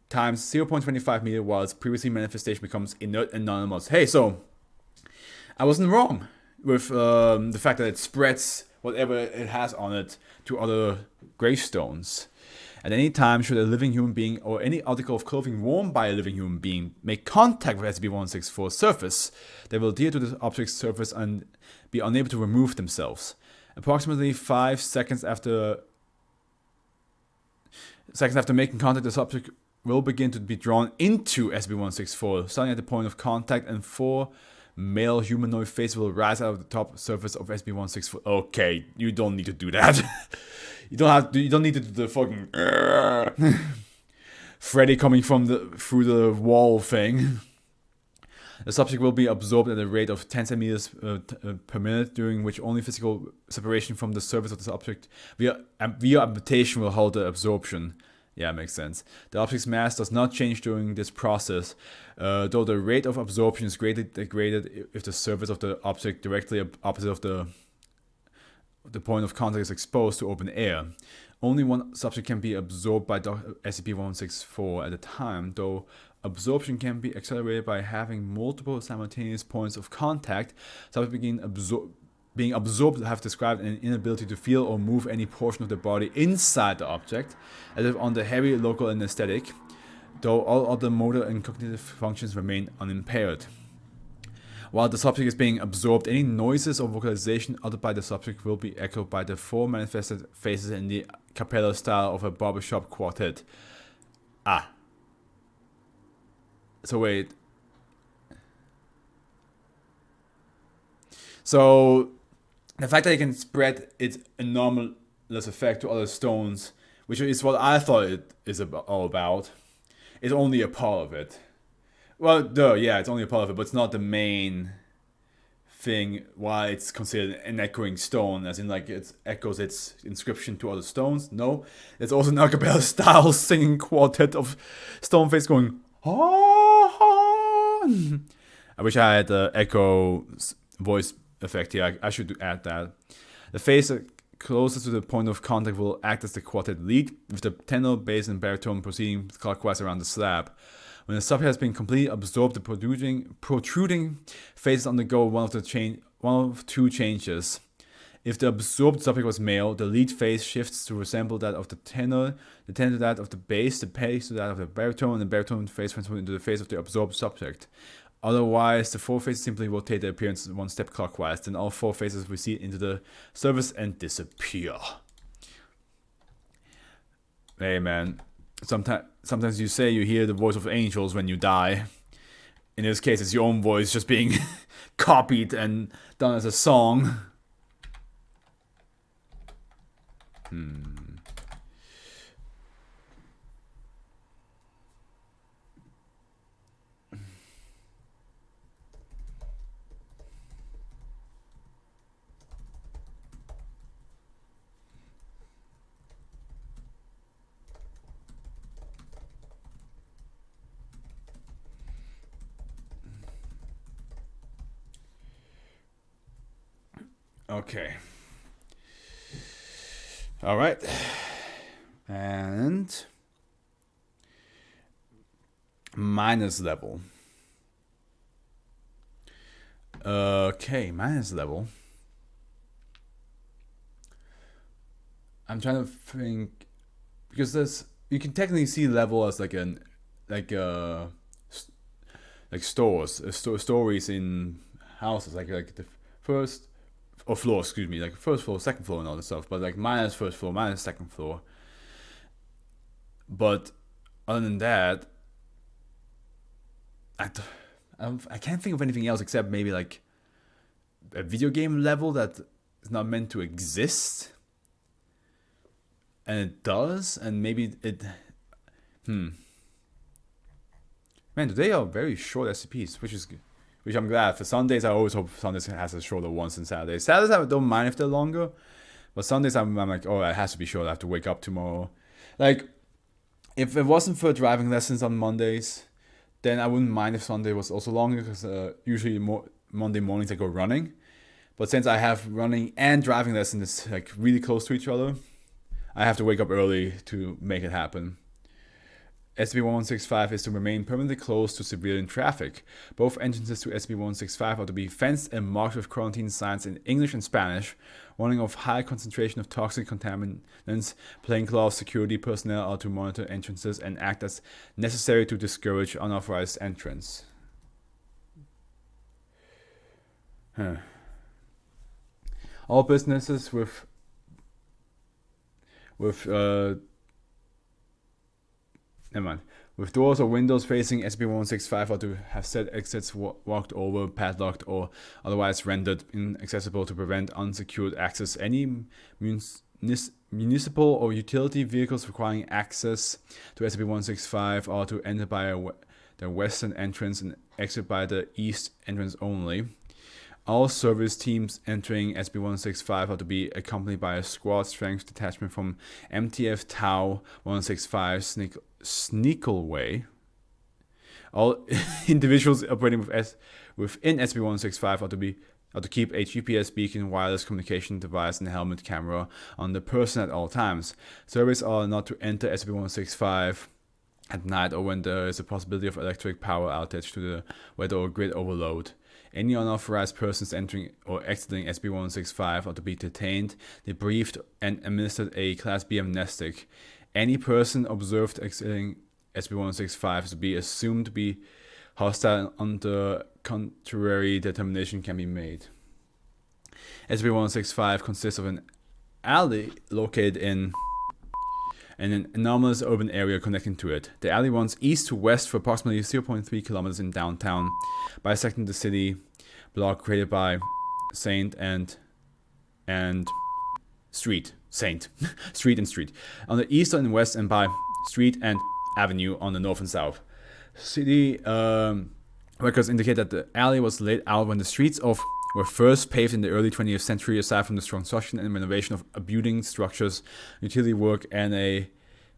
times 0.25 meter, while its previously manifestation becomes inert and non-anomalous. Hey, so I wasn't wrong with the fact that it spreads whatever it has on it to other gravestones. At any time, should a living human being or any article of clothing worn by a living human being make contact with SB1164's surface, they will adhere to the object's surface and be unable to remove themselves. Approximately 5 seconds after making contact, the subject will begin to be drawn into SB1164, starting at the point of contact, and 4 male humanoid faces will rise out of the top surface of SB1164. Okay, you don't need to do that. You don't need to do the fucking Freddy coming through the wall thing. The subject will be absorbed at a rate of 10 centimeters per minute, during which only physical separation from the surface of the object via amputation will halt the absorption. Yeah, makes sense. The object's mass does not change during this process, though the rate of absorption is greatly degraded if the surface of the object directly opposite of the point of contact is exposed to open air. Only one subject can be absorbed by SCP-164 at a time, though absorption can be accelerated by having multiple simultaneous points of contact. Subjects begin being absorbed have described an inability to feel or move any portion of the body inside the object, as if under heavy local anesthetic, though all other motor and cognitive functions remain unimpaired. While the subject is being absorbed, any noises or vocalization uttered by the subject will be echoed by the four manifested phases in the cappella style of a barbershop quartet. So wait. So the fact that it can spread its anomalous effect to other stones, which is what I thought it is all about, is only a part of it. Well, it's only a part of it, but it's not the main thing why it's considered an echoing stone, as in like it echoes its inscription to other stones. No, it's also an a cappella style singing quartet of stone face going, I wish I had the echo voice effect here. I should add that. The face closest to the point of contact will act as the quartet lead, with the tenor, bass, and baritone proceeding clockwise around the slab. When the subject has been completely absorbed, the protruding faces undergo one of two changes. If the absorbed subject was male, the lead face shifts to resemble that of the tenor to that of the bass, the bass to that of the baritone, and the baritone face transforms into the face of the absorbed subject. Otherwise, the four faces simply rotate their appearance one step clockwise, then all four faces recede into the surface and disappear. Hey man, sometimes you say you hear the voice of angels when you die. In this case, it's your own voice just being copied and done as a song. Okay. All right. And minus level. Okay, minus level. I'm trying to think, because you can technically see level as like stores, stories in houses, like the first. Or floor, excuse me, like first floor, second floor, and all that stuff. But like minus first floor, minus second floor. But other than that, I can't think of anything else except maybe like a video game level that is not meant to exist, and it does, and maybe it. Man, today are very short SCPs, which I'm glad. For Sundays, I always hope Sundays has a shorter ones than Saturdays. Saturdays, I don't mind if they're longer. But Sundays, I'm like, oh, it has to be short. I have to wake up tomorrow. Like, if it wasn't for driving lessons on Mondays, then I wouldn't mind if Sunday was also longer, because usually Monday mornings I go running. But since I have running and driving lessons like really close to each other, I have to wake up early to make it happen. SCP-1165 is to remain permanently closed to civilian traffic. Both entrances to SCP-1165 are to be fenced and marked with quarantine signs in English and Spanish, warning of high concentration of toxic contaminants. Plainclothes security personnel are to monitor entrances and act as necessary to discourage unauthorized entrance. All businesses with doors or windows facing SCP-1165 are to have said exits walked over, padlocked, or otherwise rendered inaccessible to prevent unsecured access. Any municipal or utility vehicles requiring access to SCP-1165 are to enter by the western entrance and exit by the east entrance only. All service teams entering SCP-1165 are to be accompanied by a squad strength detachment from MTF Tau 165 Sneakleway. All individuals operating within SCP-1165 are to keep a GPS beacon, wireless communication device, and helmet camera on the person at all times. Service are not to enter SCP-1165 at night or when there is a possibility of electric power outage to the weather or grid overload. Any unauthorized persons entering or exiting SB-165 are to be detained, debriefed, and administered a Class B amnestic. Any person observed exiting SB-165 is to be assumed to be hostile under contrary determination can be made. SB-165 consists of an alley located in an anomalous urban area connecting to it. The alley runs east to west for approximately 0.3 kilometers in downtown, bisecting the city block created by Saint and Street. Saint. Street and Street. On the east and west, and by Street and Avenue on the north and south. City records indicate that the alley was laid out when the streets were first paved in the early 20th century. Aside from the construction and renovation of abutting structures, utility work, and a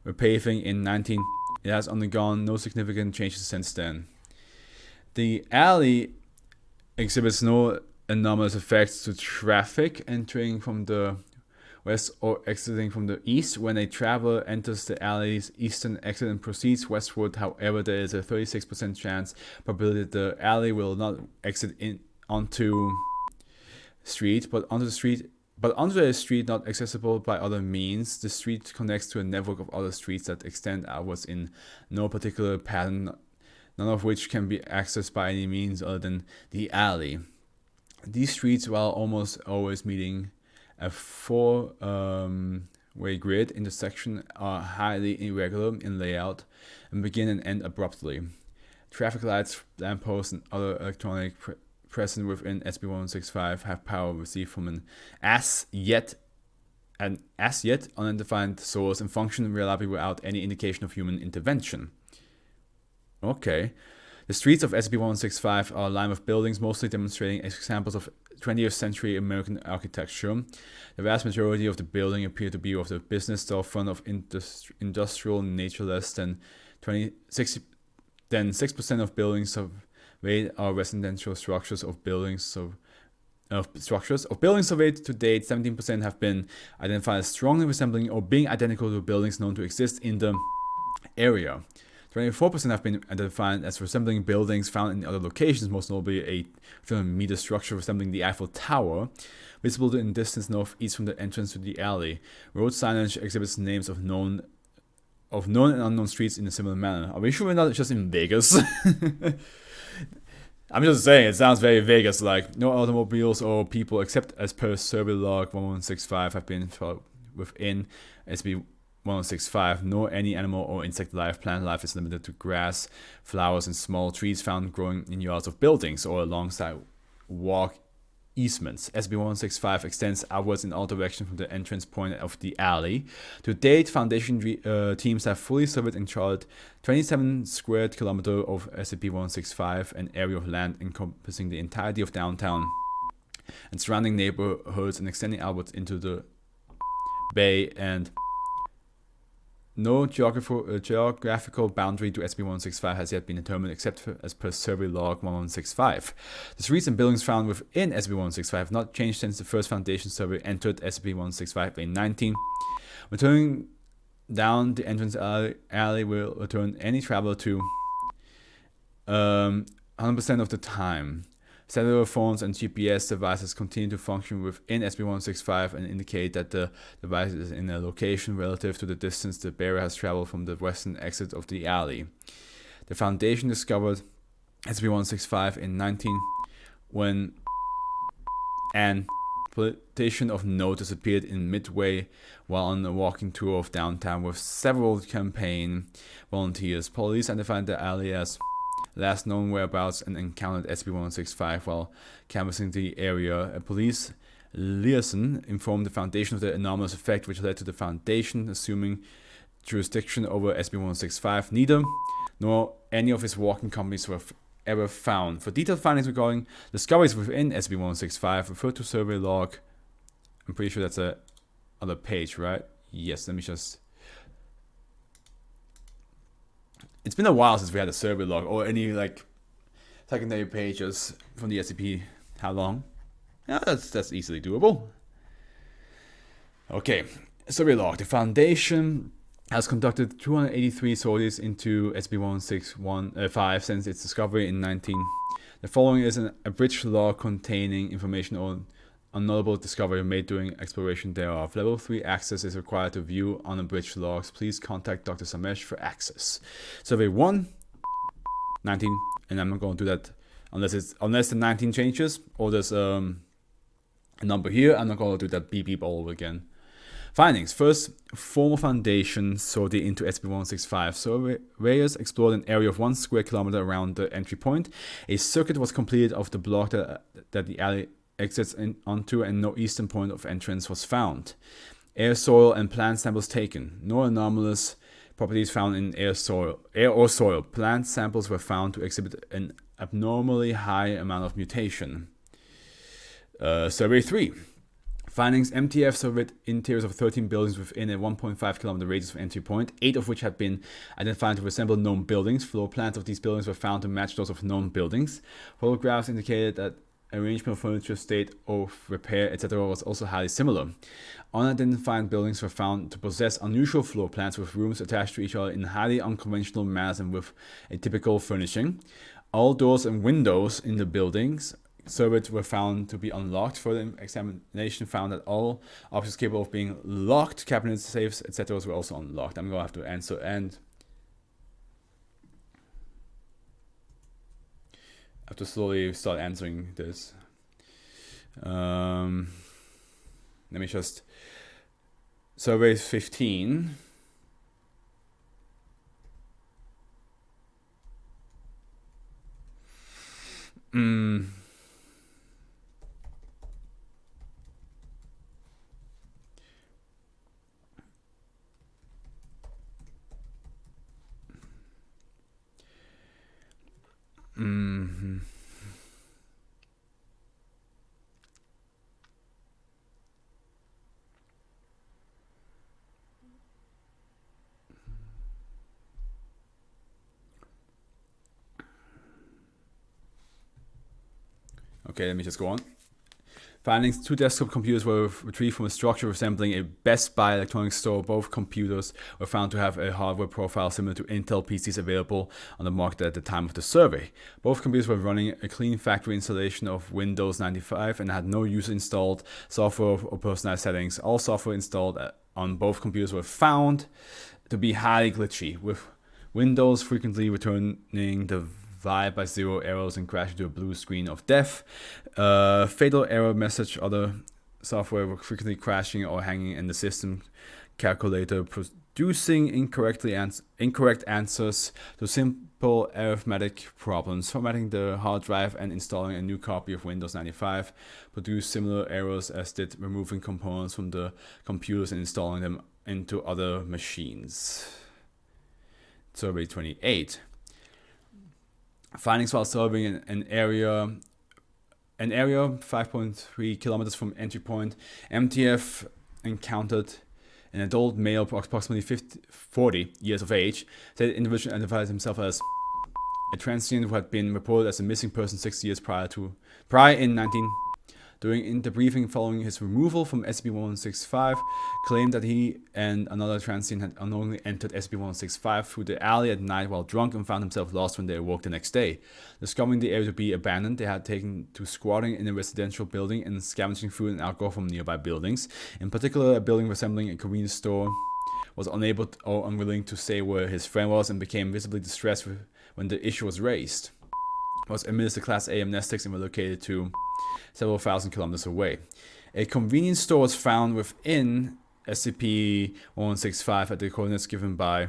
repaving in it has undergone no significant changes since then. The alley exhibits no anomalous effects to traffic entering from the west or exiting from the east. When a traveler enters the alley's eastern exit and proceeds westward, however, there is a 36% chance probability that the alley will not exit onto street, but onto a street not accessible by other means. The street connects to a network of other streets that extend outwards in no particular pattern, none of which can be accessed by any means other than the alley. These streets, while almost always meeting a four-way grid intersection, are highly irregular in layout and begin and end abruptly. Traffic lights, lampposts, and other electronic present within SB-165 have power received from an as yet unidentified source and function reliably without any indication of human intervention. Okay. The streets of SB-165 are lined with buildings mostly demonstrating examples of 20th century American architecture. The vast majority of the building appear to be of the business storefront of industrial nature. Less than 6% of buildings surveyed are residential structures. Of buildings surveyed to date, 17% have been identified as strongly resembling or being identical to buildings known to exist in the area. 24% have been identified as resembling buildings found in other locations, most notably a 300-meter structure resembling the Eiffel Tower, visible in distance northeast from the entrance to the alley. Road signage exhibits names of known and unknown streets in a similar manner. Are we sure we're not just in Vegas? I'm just saying, it sounds very Vegas, like no automobiles or people except as per survey log 1165 have been found within SB-165, nor any animal or insect life. Plant life is limited to grass, flowers, and small trees found growing in yards of buildings or alongside walk easements. SB-165 extends outwards in all directions from the entrance point of the alley. To date, foundation teams have fully surveyed and charted 27 square kilometers of SB-165, an area of land encompassing the entirety of downtown and surrounding neighborhoods and extending outwards into the bay, and no geographical boundary to SB-165 has yet been determined except as per survey log 1165. The streets and buildings found within SB-165 have not changed since the first foundation survey entered SB-165 in 19. When turning down the entrance alley will return any traveler to 100% of the time. Cellular phones and GPS devices continue to function within SB-165 and indicate that the device is in a location relative to the distance the bearer has traveled from the western exit of the alley. The Foundation discovered SB-165 in 19 when an politician of note disappeared in midway while on a walking tour of downtown with several campaign volunteers. Police identified the alley as last known whereabouts and encountered SB-165 while canvassing the area. A police liaison informed the Foundation of the anomalous effect, which led to the Foundation assuming jurisdiction over SB-165. Neither nor any of its walking companies were ever found. For detailed findings regarding discoveries within SB-165, refer to survey log. I'm pretty sure that's a other page, right? Yes, let me just... It's been a while since we had a survey log or any like secondary pages from the SCP. How long? Yeah, that's easily doable. Okay, survey log. The Foundation has conducted 283 sorties into SB-165 since its discovery in 19. The following is an abridged log containing information on a notable discovery made during exploration thereof. Level 3 access is required to view unabridged logs. Please contact Dr. Samesh for access. Survey 1, 19, and I'm not going to do that unless the 19 changes or there's a number here. I'm not going to do that beep beep all over again. Findings. First, formal foundation sorted into SCP-165. Surveyors explored an area of 1 square kilometer around the entry point. A circuit was completed of the block that the alley exits onto, and no eastern point of entrance was found. Air, soil, and plant samples taken. No anomalous properties found in air or soil. Plant samples were found to exhibit an abnormally high amount of mutation. Survey 3. Findings. MTF surveyed interiors of 13 buildings within a 1.5 kilometer radius of entry point, 8 of which had been identified to resemble known buildings. Floor plans of these buildings were found to match those of known buildings. Photographs indicated that arrangement of furniture, state of repair, etc. was also highly similar. Unidentified buildings were found to possess unusual floor plans with rooms attached to each other in highly unconventional manners and with atypical furnishing. All doors and windows in the buildings surveyed were found to be unlocked. Further examination found that all objects capable of being locked, cabinets, safes, etc. were also unlocked. I'm going to have to answer and I have to slowly start answering this. Let me just survey 15. Okay, let me just go on. Findings. 2 desktop computers were retrieved from a structure resembling a Best Buy electronics store. Both computers were found to have a hardware profile similar to Intel PCs available on the market at the time of the survey. Both computers were running a clean factory installation of Windows 95 and had no user-installed software or personalized settings. All software installed on both computers were found to be highly glitchy, with Windows frequently returning the vibe by 0 errors and crashing to a blue screen of death. Fatal error message. Other software were frequently crashing or hanging in the system calculator, producing incorrect answers to simple arithmetic problems. Formatting the hard drive and installing a new copy of Windows 95 produced similar errors as did removing components from the computers and installing them into other machines. Survey 28. Findings while surveying an area 5.3 kilometers from entry point. MTF encountered an adult male approximately 40 years of age. Said the individual identified himself as a transient who had been reported as a missing person 6 years prior in 19. During the briefing following his removal from SCP-165, claimed that he and another transient had unknowingly entered SCP-165 through the alley at night while drunk and found himself lost when they awoke the next day. Discovering the area to be abandoned, they had taken to squatting in a residential building and scavenging food and alcohol from nearby buildings. In particular, a building resembling a convenience store. Was unable or unwilling to say where his friend was and became visibly distressed when the issue was raised. Was administered Class A amnestics and were located to several thousand kilometers away. A convenience store was found within SCP-165 at the coordinates given by.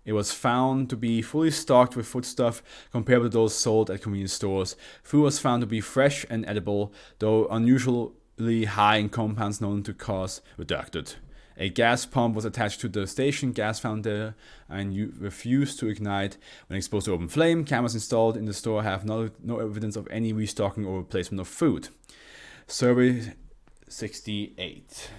It was found to be fully stocked with foodstuff comparable to those sold at convenience stores. Food was found to be fresh and edible, though unusually high in compounds known to cause redacted. A gas pump was attached to the station. Gas found there and refused to ignite when exposed to open flame. Cameras installed in the store have no evidence of any restocking or replacement of food. Survey 68.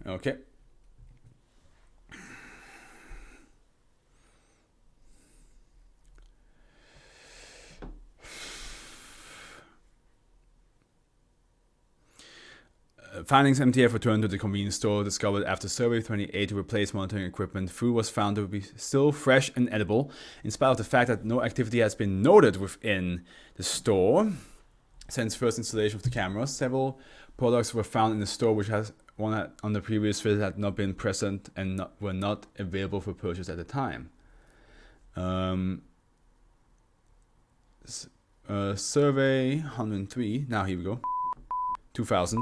Okay. Findings: MTF returned to the convenience store discovered after Survey 28 to replace monitoring equipment. Food was found to be still fresh and edible, in spite of the fact that no activity has been noted within the store since first installation of the cameras. Several products were found in the store which has one on the previous visit had not been present and were not available for purchase at the time. Survey 103. Now here we go. 2000.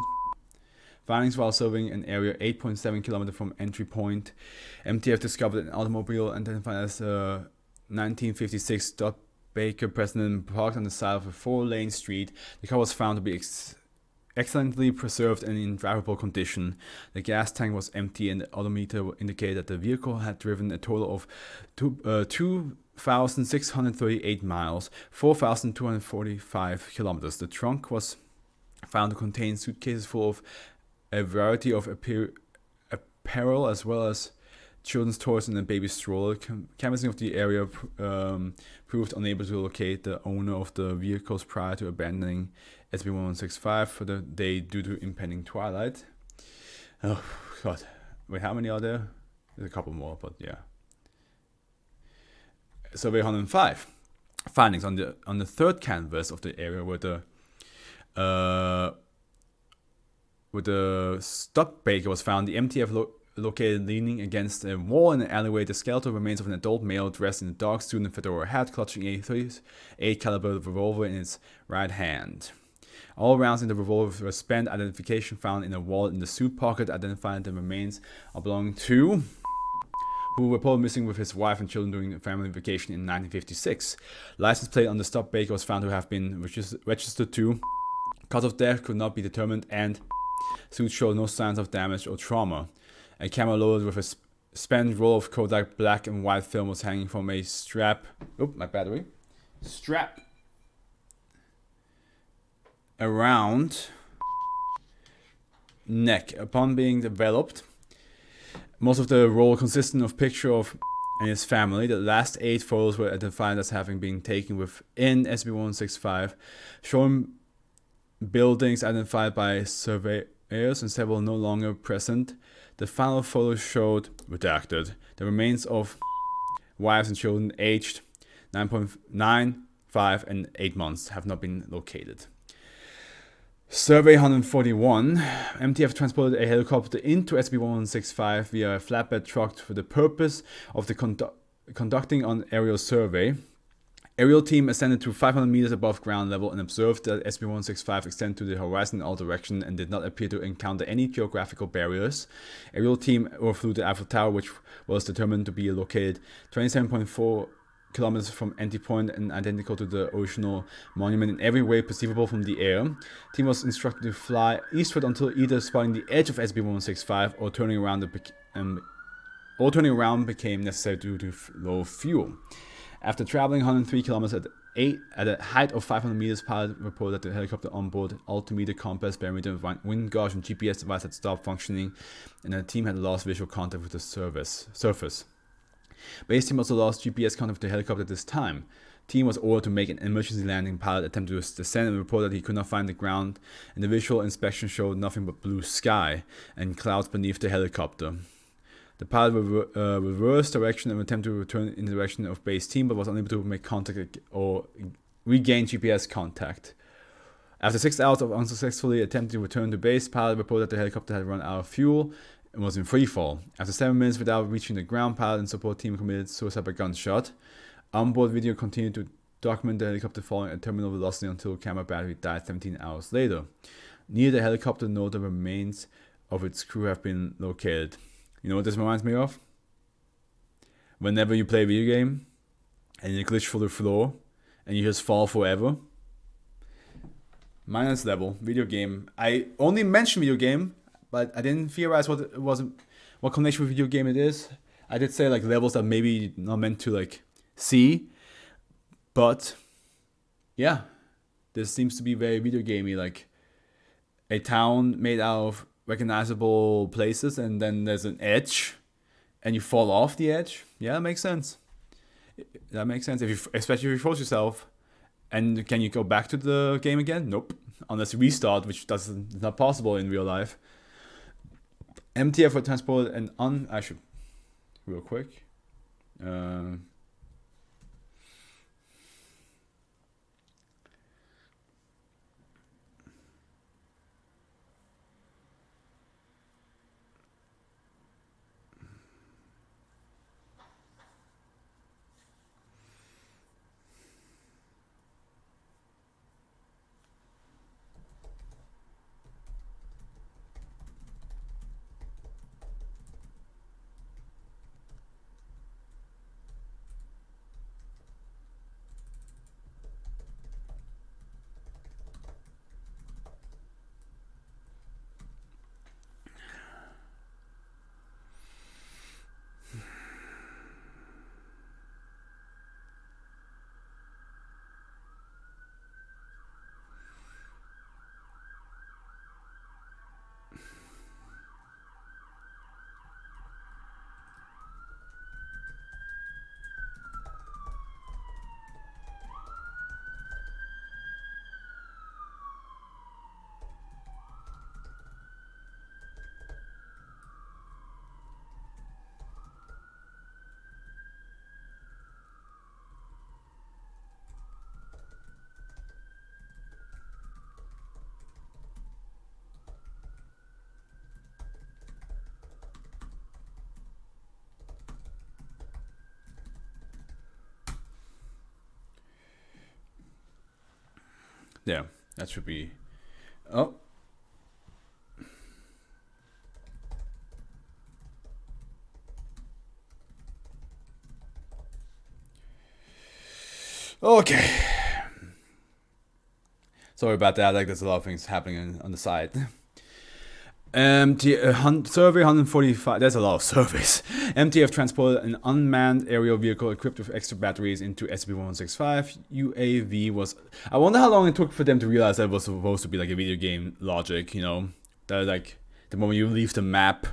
Findings: while surveying an area 8.7 km from entry point, MTF discovered an automobile identified as 1956 Baker President parked on the side of a 4-lane street. The car was found to be excellently preserved and in drivable condition. The gas tank was empty and the odometer indicated that the vehicle had driven a total of 2,638 miles, 4,245 kilometers. The trunk was found to contain suitcases full of a variety of apparel as well as children's toys and a baby stroller. Canvassing of the area proved unable to locate the owner of the vehicles prior to abandoning SB1165 for the day due to impending twilight. Oh god. Wait, how many are there? There's a couple more, but yeah. Survey 105. Findings: on the third canvas of the area where the Studebaker was found, the MTF located leaning against a wall in an alleyway the skeletal remains of an adult male dressed in a dark student fedora hat, clutching a .38 caliber revolver in its right hand. All rounds in the revolver were spent. Identification found in a wallet in the suit pocket identified the remains are belonging to who were reported missing with his wife and children during a family vacation in 1956. License plate on the Studebaker was found to have been registered to. Cause of death could not be determined, and suit showed no signs of damage or trauma. A camera loaded with a spent roll of Kodak black and white film was hanging from a strap. Oh, my battery. Strap around neck. Upon being developed, most of the roll consisted of picture of and his family. The last 8 photos were identified as having been taken within SB165, showing buildings identified by surveyors and several no longer present. The final photo showed, redacted, the remains of wives and children aged 9.9, 5, and 8 months have not been located. Survey 141. MTF transported a helicopter into SB1165 via a flatbed truck for the purpose of the conducting an aerial survey. Aerial team ascended to 500 meters above ground level and observed that SB165 extended to the horizon in all directions and did not appear to encounter any geographical barriers. Aerial team overflew the Afro Tower, which was determined to be located 27.4 kilometers from entry point and identical to the original monument in every way perceivable from the air. Team was instructed to fly eastward until either spotting the edge of SB165 or turning around became necessary due to low fuel. After traveling 103 kilometers at a height of 500 meters, pilot reported that the helicopter onboard altimeter, compass, barometer, wind gauge, and GPS device had stopped functioning, and the team had lost visual contact with the surface. Base team also lost GPS contact with the helicopter at this time. Team was ordered to make an emergency landing. Pilot attempted to descend and reported that he could not find the ground, and the visual inspection showed nothing but blue sky and clouds beneath the helicopter. The pilot reversed direction and attempted to return in the direction of base team, but was unable to make contact or regain GPS contact. After 6 hours of unsuccessfully attempting to return to base, pilot reported that the helicopter had run out of fuel and was in free fall. After 7 minutes without reaching the ground, pilot and support team committed suicide by gunshot. Onboard video continued to document the helicopter falling at terminal velocity until camera battery died 17 hours later. Near the helicopter, no the remains of its crew have been located. You know what this reminds me of? Whenever you play a video game and you glitch for the floor and you just fall forever. Minus level, video game. I only mentioned video game, but I didn't theorize what connection with video game it is. I did say like levels that maybe not meant to like see, but yeah, this seems to be very video gamey, like a town made out of recognizable places, and then there's an edge, and you fall off the edge. Yeah, that makes sense. That makes sense. Especially if you froze yourself, and can you go back to the game again? Nope, unless you restart, which is not possible in real life. MTF for transport and I should real quick. Yeah, that should be. Oh. Okay. Sorry about that. Like, there's a lot of things happening on the side. Survey 145. There's a lot of surveys. MTF transported an unmanned aerial vehicle equipped with extra batteries into SCP-165. UAV was. I wonder how long it took for them to realize that it was supposed to be like a video game logic. You know, that like the moment you leave the map,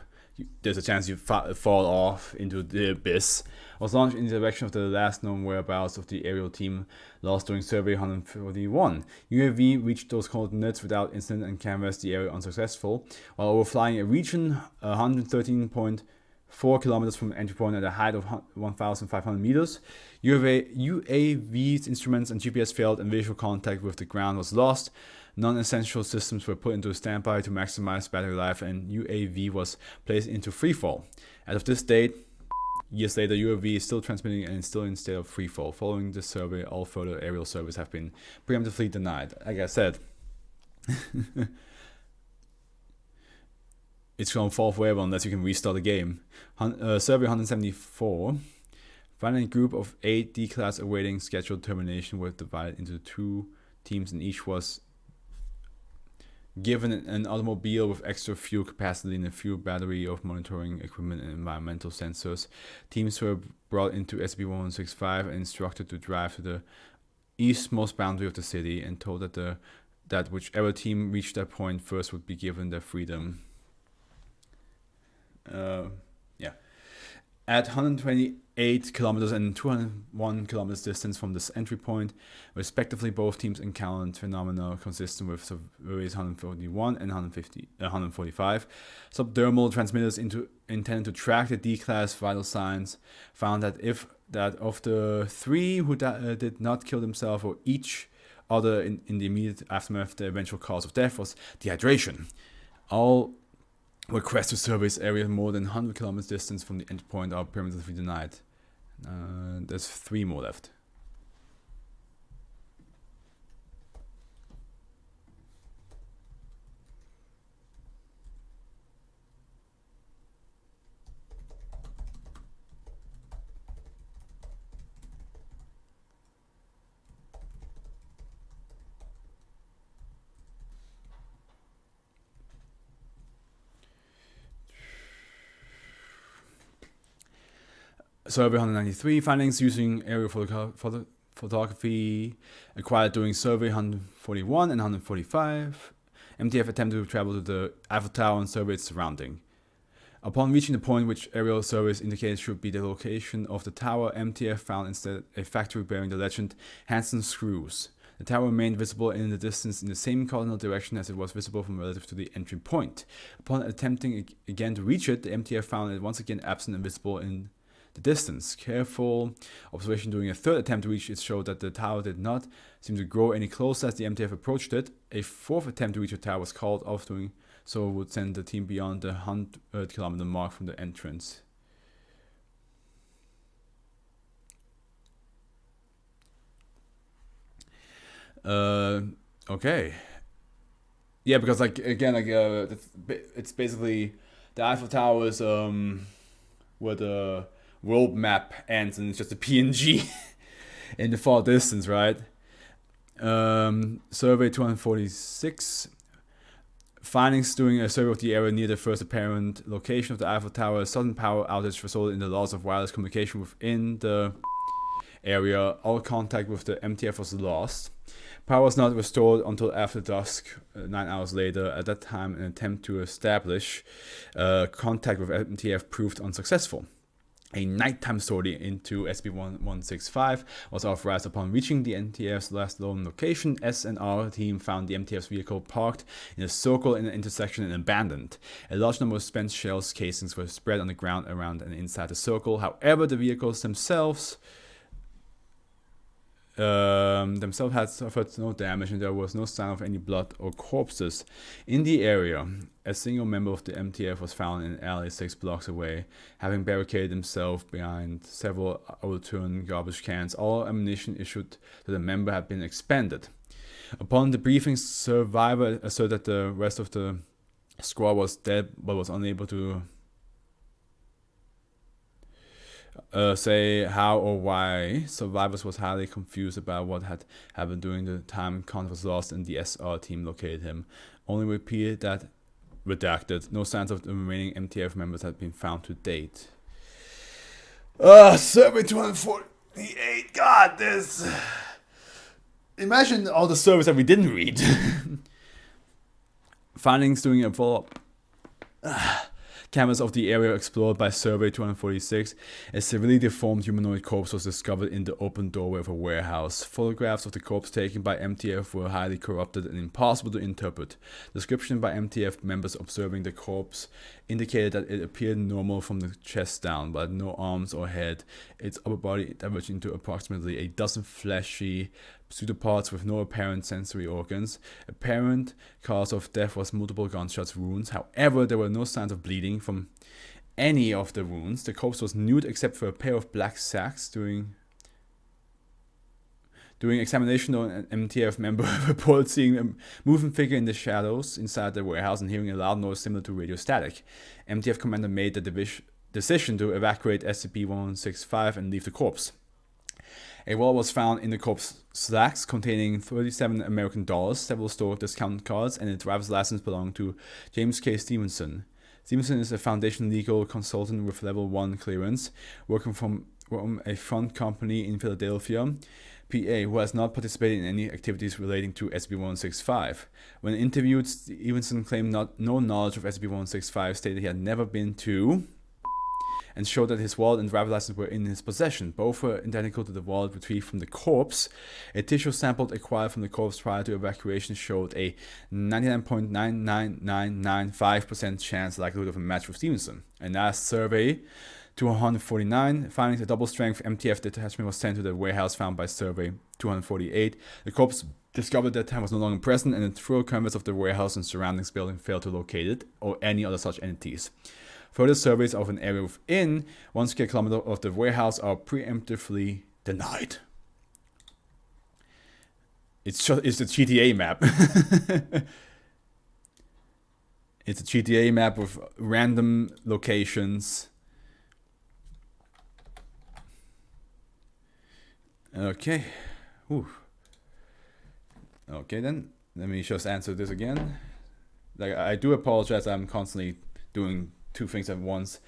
there's a chance you fall off into the abyss. Was launched in the direction of the last known whereabouts of the aerial team lost during Survey 141. UAV reached those coordinates without incident and canvassed the area unsuccessful. While overflying a region 113.4 kilometers from the entry point at a height of 1,500 meters, UAV's instruments and GPS failed and visual contact with the ground was lost. Non-essential systems were put into standby to maximize battery life, and UAV was placed into freefall. As of this date, years later, UAV is still transmitting and is still in state of freefall. Following this survey, all further aerial surveys have been preemptively denied. Like I said, it's going to fall forever unless you can restart the game. Survey 174. Finally, a group of 8 D-class awaiting scheduled termination were divided into 2 teams, and each was given an automobile with extra fuel capacity and a fuel battery of monitoring equipment and environmental sensors. Teams were brought into SCP-165 and instructed to drive to the eastmost boundary of the city, and told that whichever team reached that point first would be given their freedom. At 128 kilometers and 201 kilometers distance from this entry point, respectively, both teams encountered phenomena consistent with surveys 141 and 145. Subdermal transmitters intended to track the D-class vital signs found that of the 3 who did not kill themselves or each other in the immediate aftermath, the eventual cause of death was dehydration. All requests to survey areas more than 100 kilometers distance from the endpoint are permanently denied. There's 3 more left. Survey 193, findings using aerial photography acquired during Survey 141 and 145. MTF attempted to travel to the Eiffel Tower and survey its surrounding. Upon reaching the point which aerial surveys indicated should be the location of the tower, MTF found instead a factory bearing the legend Hanson Screws. The tower remained visible in the distance in the same cardinal direction as it was visible from relative to the entry point. Upon attempting again to reach it, the MTF found it once again absent and visible in the distance. Careful observation during a third attempt to reach it showed that the tower did not seem to grow any closer as the MTF approached it. A fourth attempt to reach the tower was called off, doing so would send the team beyond the 100-kilometer mark from the entrance. Okay. Yeah, because like again, like it's basically the Eiffel Tower is where the world map ends, and it's just a PNG in the far distance, right? Survey 246. Findings during a survey of the area near the first apparent location of the Eiffel Tower. A sudden power outage resulted in the loss of wireless communication within the area. All contact with the MTF was lost. Power was not restored until after dusk, 9 hours later. At that time, an attempt to establish contact with MTF proved unsuccessful. A nighttime sortie into SB1165 was authorized. Upon reaching the MTF's last known location. S&R team found the MTF's vehicle parked in a circle in an intersection and abandoned. A large number of spent shells casings were spread on the ground around and inside the circle. However, the vehicles themselves had suffered no damage, and there was no sign of any blood or corpses in the area. A single member of the MTF was found in an alley 6 blocks away, having barricaded himself behind several overturned garbage cans. All ammunition issued to the member had been expended. Upon debriefing, survivor asserted that the rest of the squad was dead but was unable to say how or why. Survivors was highly confused about what had happened during the time contact was lost and the SR team located him. Only repeated that, redacted, no signs of the remaining MTF members had been found to date. Survey 248. God, this. Imagine all the surveys that we didn't read. Findings during a follow-up. Canvas of the area explored by Survey 246, a severely deformed humanoid corpse was discovered in the open doorway of a warehouse. Photographs of the corpse taken by MTF were highly corrupted and impossible to interpret. Description by MTF members observing the corpse indicated that it appeared normal from the chest down, but no arms or head. Its upper body diverged into approximately a dozen fleshy pseudopods with no apparent sensory organs. Apparent cause of death was multiple gunshot wounds. However, there were no signs of bleeding from any of the wounds. The corpse was nude except for a pair of black sacks. During examination, an MTF member reported seeing a moving figure in the shadows inside the warehouse and hearing a loud noise similar to radio static. MTF commander made the decision to evacuate SCP-1165 and leave the corpse. A wallet was found in the corpse slacks containing $37 American, several store discount cards, and a driver's license belonging to James K. Stevenson. Stevenson is a foundation legal consultant with level 1 clearance, working from a front company in Philadelphia, PA, who has not participated in any activities relating to SCP-1165. When interviewed, Stevenson claimed no knowledge of SCP-1165, stated he had never been to, and showed that his wallet and driver's license were in his possession. Both were identical to the wallet retrieved from the corpse. A tissue sample acquired from the corpse prior to evacuation showed a 99.99995% chance likelihood of a match with Stevenson. And last survey 249, findings a double-strength MTF detachment was sent to the warehouse found by survey 248. The corpse discovered at that time was no longer present, and the thorough canvas of the warehouse and surroundings building failed to locate it or any other such entities. Further surveys of an area within 1 square kilometer of the warehouse are preemptively denied. It's a GTA map. It's a GTA map with random locations. Okay. Whew. Okay then. Let me just answer this again. Like, I do apologize. I'm constantly doing two things at once.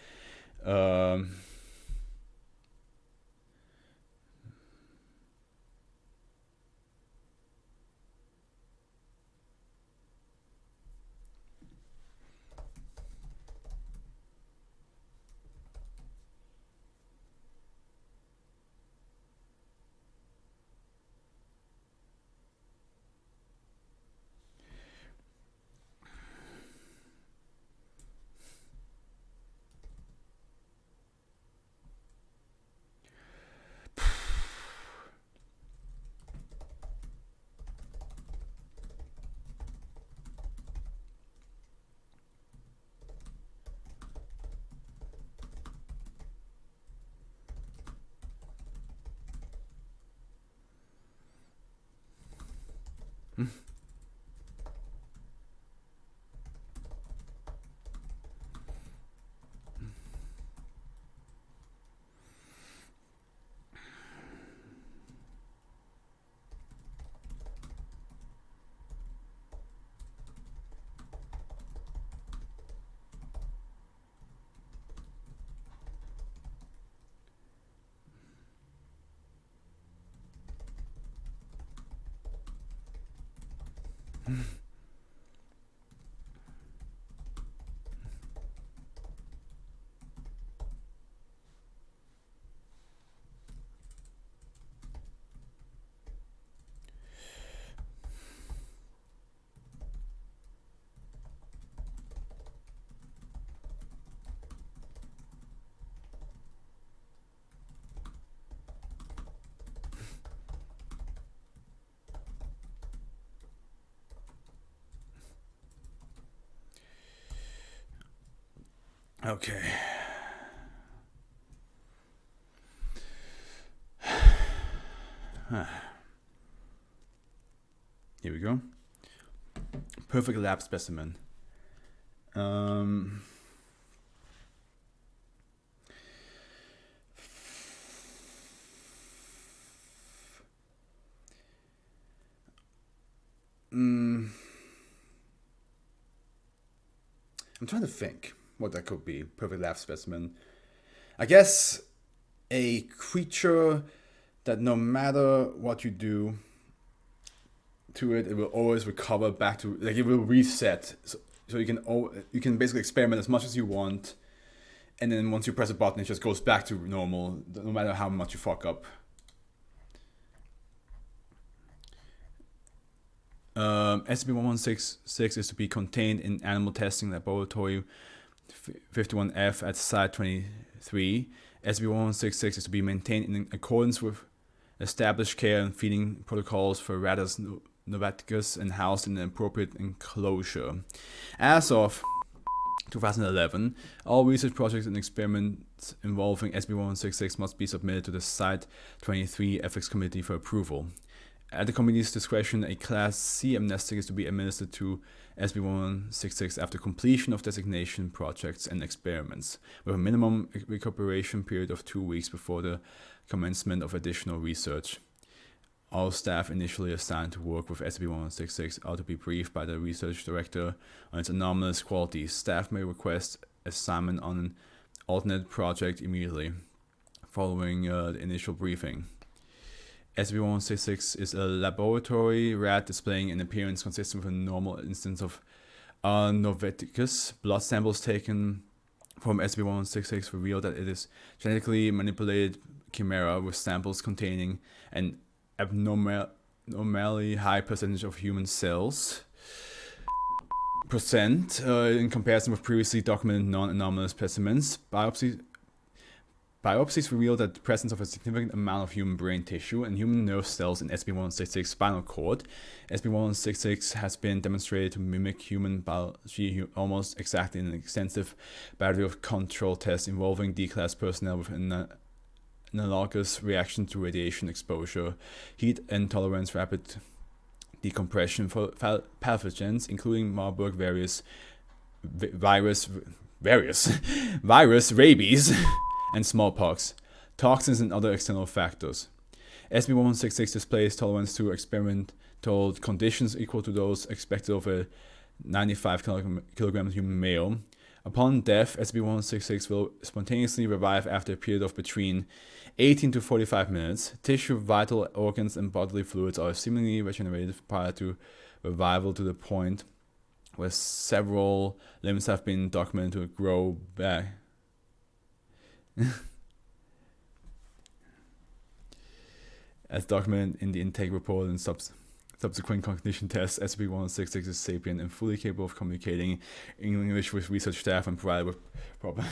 Okay. Here we go. Perfect lab specimen. I'm trying to think what that could be. Perfect lab specimen. I guess a creature that no matter what you do to it, it will always recover back to, like, it will reset. So you can basically experiment as much as you want, and then once you press a button, it just goes back to normal, no matter how much you fuck up. SCP-1166 is to be contained in Animal Testing Laboratory 51F at Site 23. SCP-1166 is to be maintained in accordance with established care and feeding protocols for Rattus novaticus and housed in an appropriate enclosure. As of 2011, all research projects and experiments involving SCP-1166 must be submitted to the Site 23 Ethics Committee for approval. At the committee's discretion, a Class C amnestic is to be administered to SCP-1166 after completion of designation projects and experiments, with a minimum recuperation period of 2 weeks before the commencement of additional research. All staff initially assigned to work with SCP-1166 are to be briefed by the research director on its anomalous qualities. Staff may request assignment on an alternate project immediately following the initial briefing. SCP-1166 is a laboratory rat displaying an appearance consistent with a normal instance of novaticus. Blood samples taken from SCP-1166 reveal that it is genetically manipulated chimera with samples containing an abnormally high percentage of human cells in comparison with previously documented non-anomalous specimens. Biopsies reveal that the presence of a significant amount of human brain tissue and human nerve cells in SCP-1166 spinal cord. SCP-1166 has been demonstrated to mimic human biology almost exactly in an extensive battery of control tests involving D-class personnel with an analogous reaction to radiation exposure, heat intolerance, rapid decompression for pathogens, including Marburg virus, rabies, and smallpox, toxins, and other external factors. SCP-1166 displays tolerance to experimental conditions equal to those expected of a 95 kilogram human male. Upon death, SCP-1166 will spontaneously revive after a period of between 18 to 45 minutes. Tissue, vital organs, and bodily fluids are seemingly regenerated prior to revival to the point where several limbs have been documented to grow back. As documented in the intake report and subsequent cognition tests, SCP-1166 is sapient and fully capable of communicating in English with research staff and provided with proper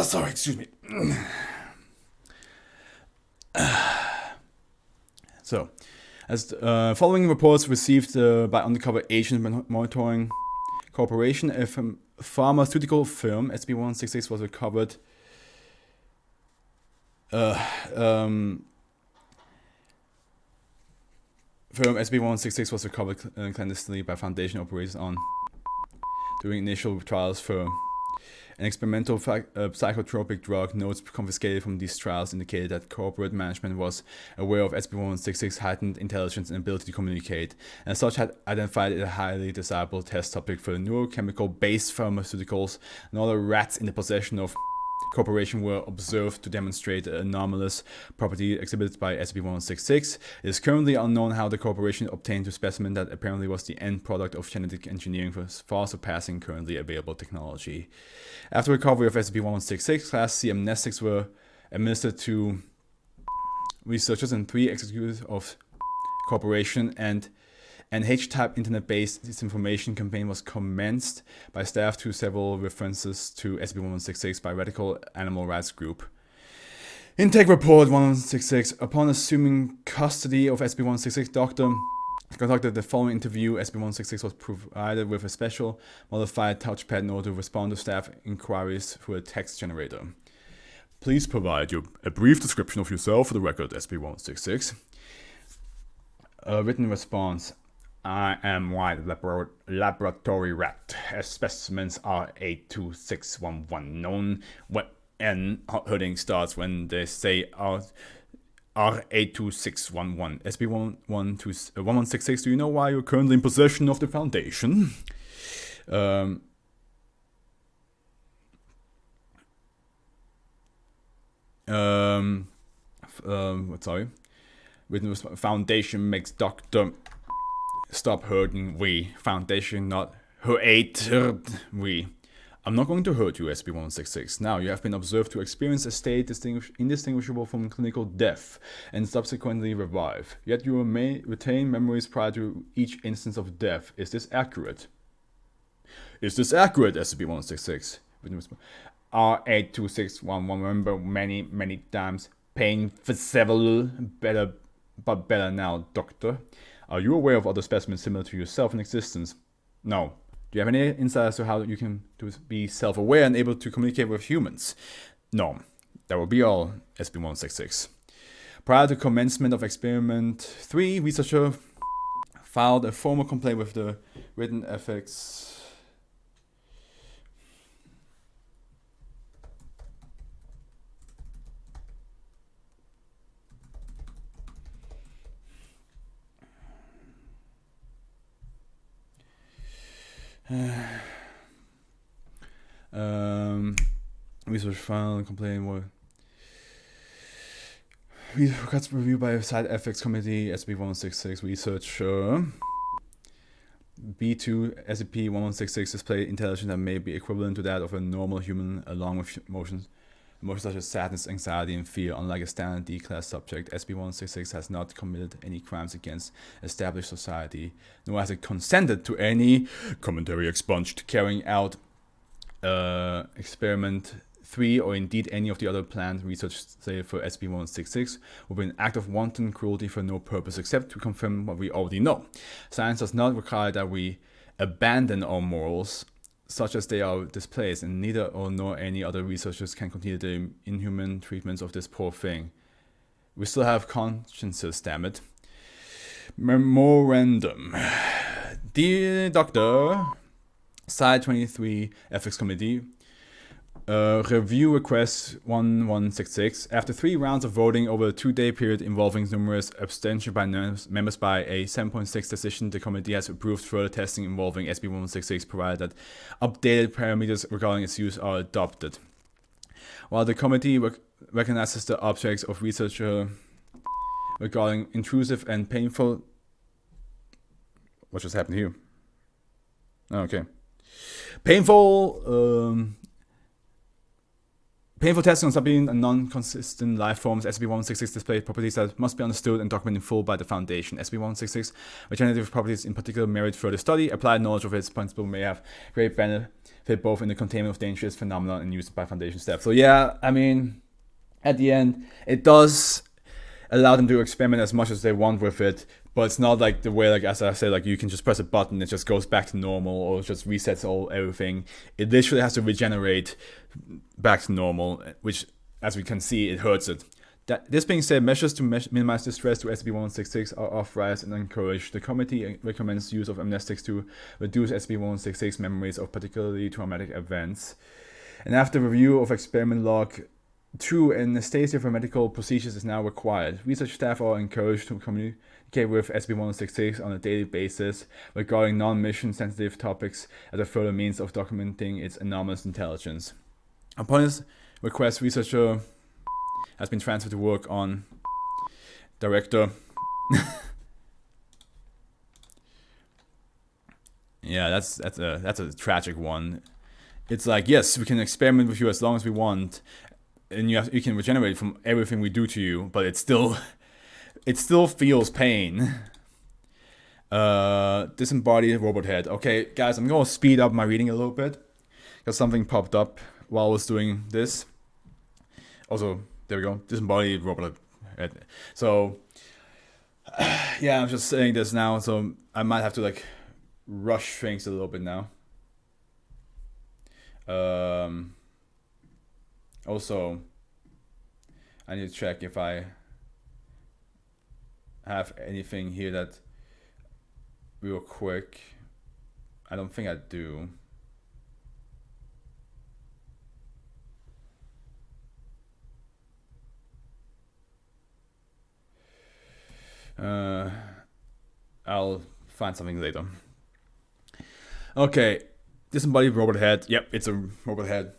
Sorry, excuse me. So, as following reports received by undercover agent monitoring corporation, a pharmaceutical firm SB166 was recovered. Firm SB166 was recovered clandestinely by Foundation operators during initial trials for an experimental psychotropic drug. Notes confiscated from these trials indicated that corporate management was aware of SB166's heightened intelligence and ability to communicate, and as such had identified it a highly desirable test topic for neurochemical-based pharmaceuticals. And other rats in the possession of corporation were observed to demonstrate anomalous property exhibited by SB166. It is currently unknown how the corporation obtained a specimen that apparently was the end product of genetic engineering, far surpassing currently available technology. After recovery of SB166, Class C amnestics were administered to researchers and 3 executives of corporation, and an H-type internet-based disinformation campaign was commenced by staff to several references to SB166 by radical animal rights group. Intake report 166. Upon assuming custody of SB166, Dr. conducted the following interview. SB166 was provided with a special modified touchpad in order to respond to staff inquiries through a text generator. Please provide a brief description of yourself for the record, SB166. Written response. I am white laboratory rat. Specimens are 82611. Known when herding starts when they say R82611. SB166. Do you know why you're currently in possession of the Foundation? Sorry. Written Foundation makes Doctor stop hurting we. Foundation not hurt we. I'm not going to hurt you, SB166. Now, you have been observed to experience a state indistinguishable from clinical death and subsequently revive. Yet you may retain memories prior to each instance of death. Is this accurate? Is this accurate, SB166? R82611. Remember many times. Pain for several. Better now, Doctor. Are you aware of other specimens similar to yourself in existence? No. Do you have any insight as to how you can be self-aware and able to communicate with humans? No. That will be all, SB166. Prior to commencement of Experiment 3, researcher filed a formal complaint with the written ethics research file complaint were records reviewed by a side ethics committee. SB166 researcher B2 SCP-1166 displayed intelligence that may be equivalent to that of a normal human, along with emotions such as sadness, anxiety, and fear. Unlike a standard D-class subject, SB166 has not committed any crimes against established society, nor has it consented to any commentary expunged carrying out Experiment 3 or indeed any of the other planned research slated for SB166 will be an act of wanton cruelty for no purpose except to confirm what we already know. Science does not require that we abandon our morals such as they are displaced, and neither or nor any other researchers can continue the inhuman treatments of this poor thing. We still have consciences, damn it. Memorandum. Dear Doctor, Side 23 Ethics Committee, review request 1166. After 3 rounds of voting over a 2-day period involving numerous abstentions by members by a 7.6 decision, the committee has approved further testing involving SB166 provided that updated parameters regarding its use are adopted. While the committee recognizes the objects of research regarding intrusive and painful... What just happened here? Painful testing on subbeing and non-consistent life forms. SCP-166 display properties that must be understood and documented in full by the Foundation. SCP-166 regenerative properties in particular merit further study. Applied knowledge of its principle may have great benefit both in the containment of dangerous phenomena and use by Foundation staff. So yeah, I mean, at the end, it does allow them to experiment as much as they want with it, but it's not like the way, like as I said, like you can just press a button, it just goes back to normal or it just resets everything. It literally has to regenerate back to normal, which, as we can see, it hurts it. This being said, measures to minimize distress to SCP-166 are authorized and encouraged. The committee recommends use of amnestics to reduce SCP-166 memories of particularly traumatic events. And after review of experiment log, true anesthesia for medical procedures is now required. Research staff are encouraged to communicate with SCP-166 on a daily basis regarding non-mission sensitive topics as a further means of documenting its anomalous intelligence. Upon his request, researcher has been transferred to work on director. Yeah, that's a tragic one. It's like, yes, we can experiment with you as long as we want, and you can regenerate from everything we do to you, but it still feels pain. Disembodied robot head. Okay, guys, I'm gonna speed up my reading a little bit because something popped up while I was doing this. Also, there we go. Disembodied robot head. So, yeah, I'm just saying this now, so I might have to like rush things a little bit now. Also, I need to check if I have anything here that real quick. I don't think I do. I'll find something later. Okay, disembodied robot head. Yep, it's a robot head.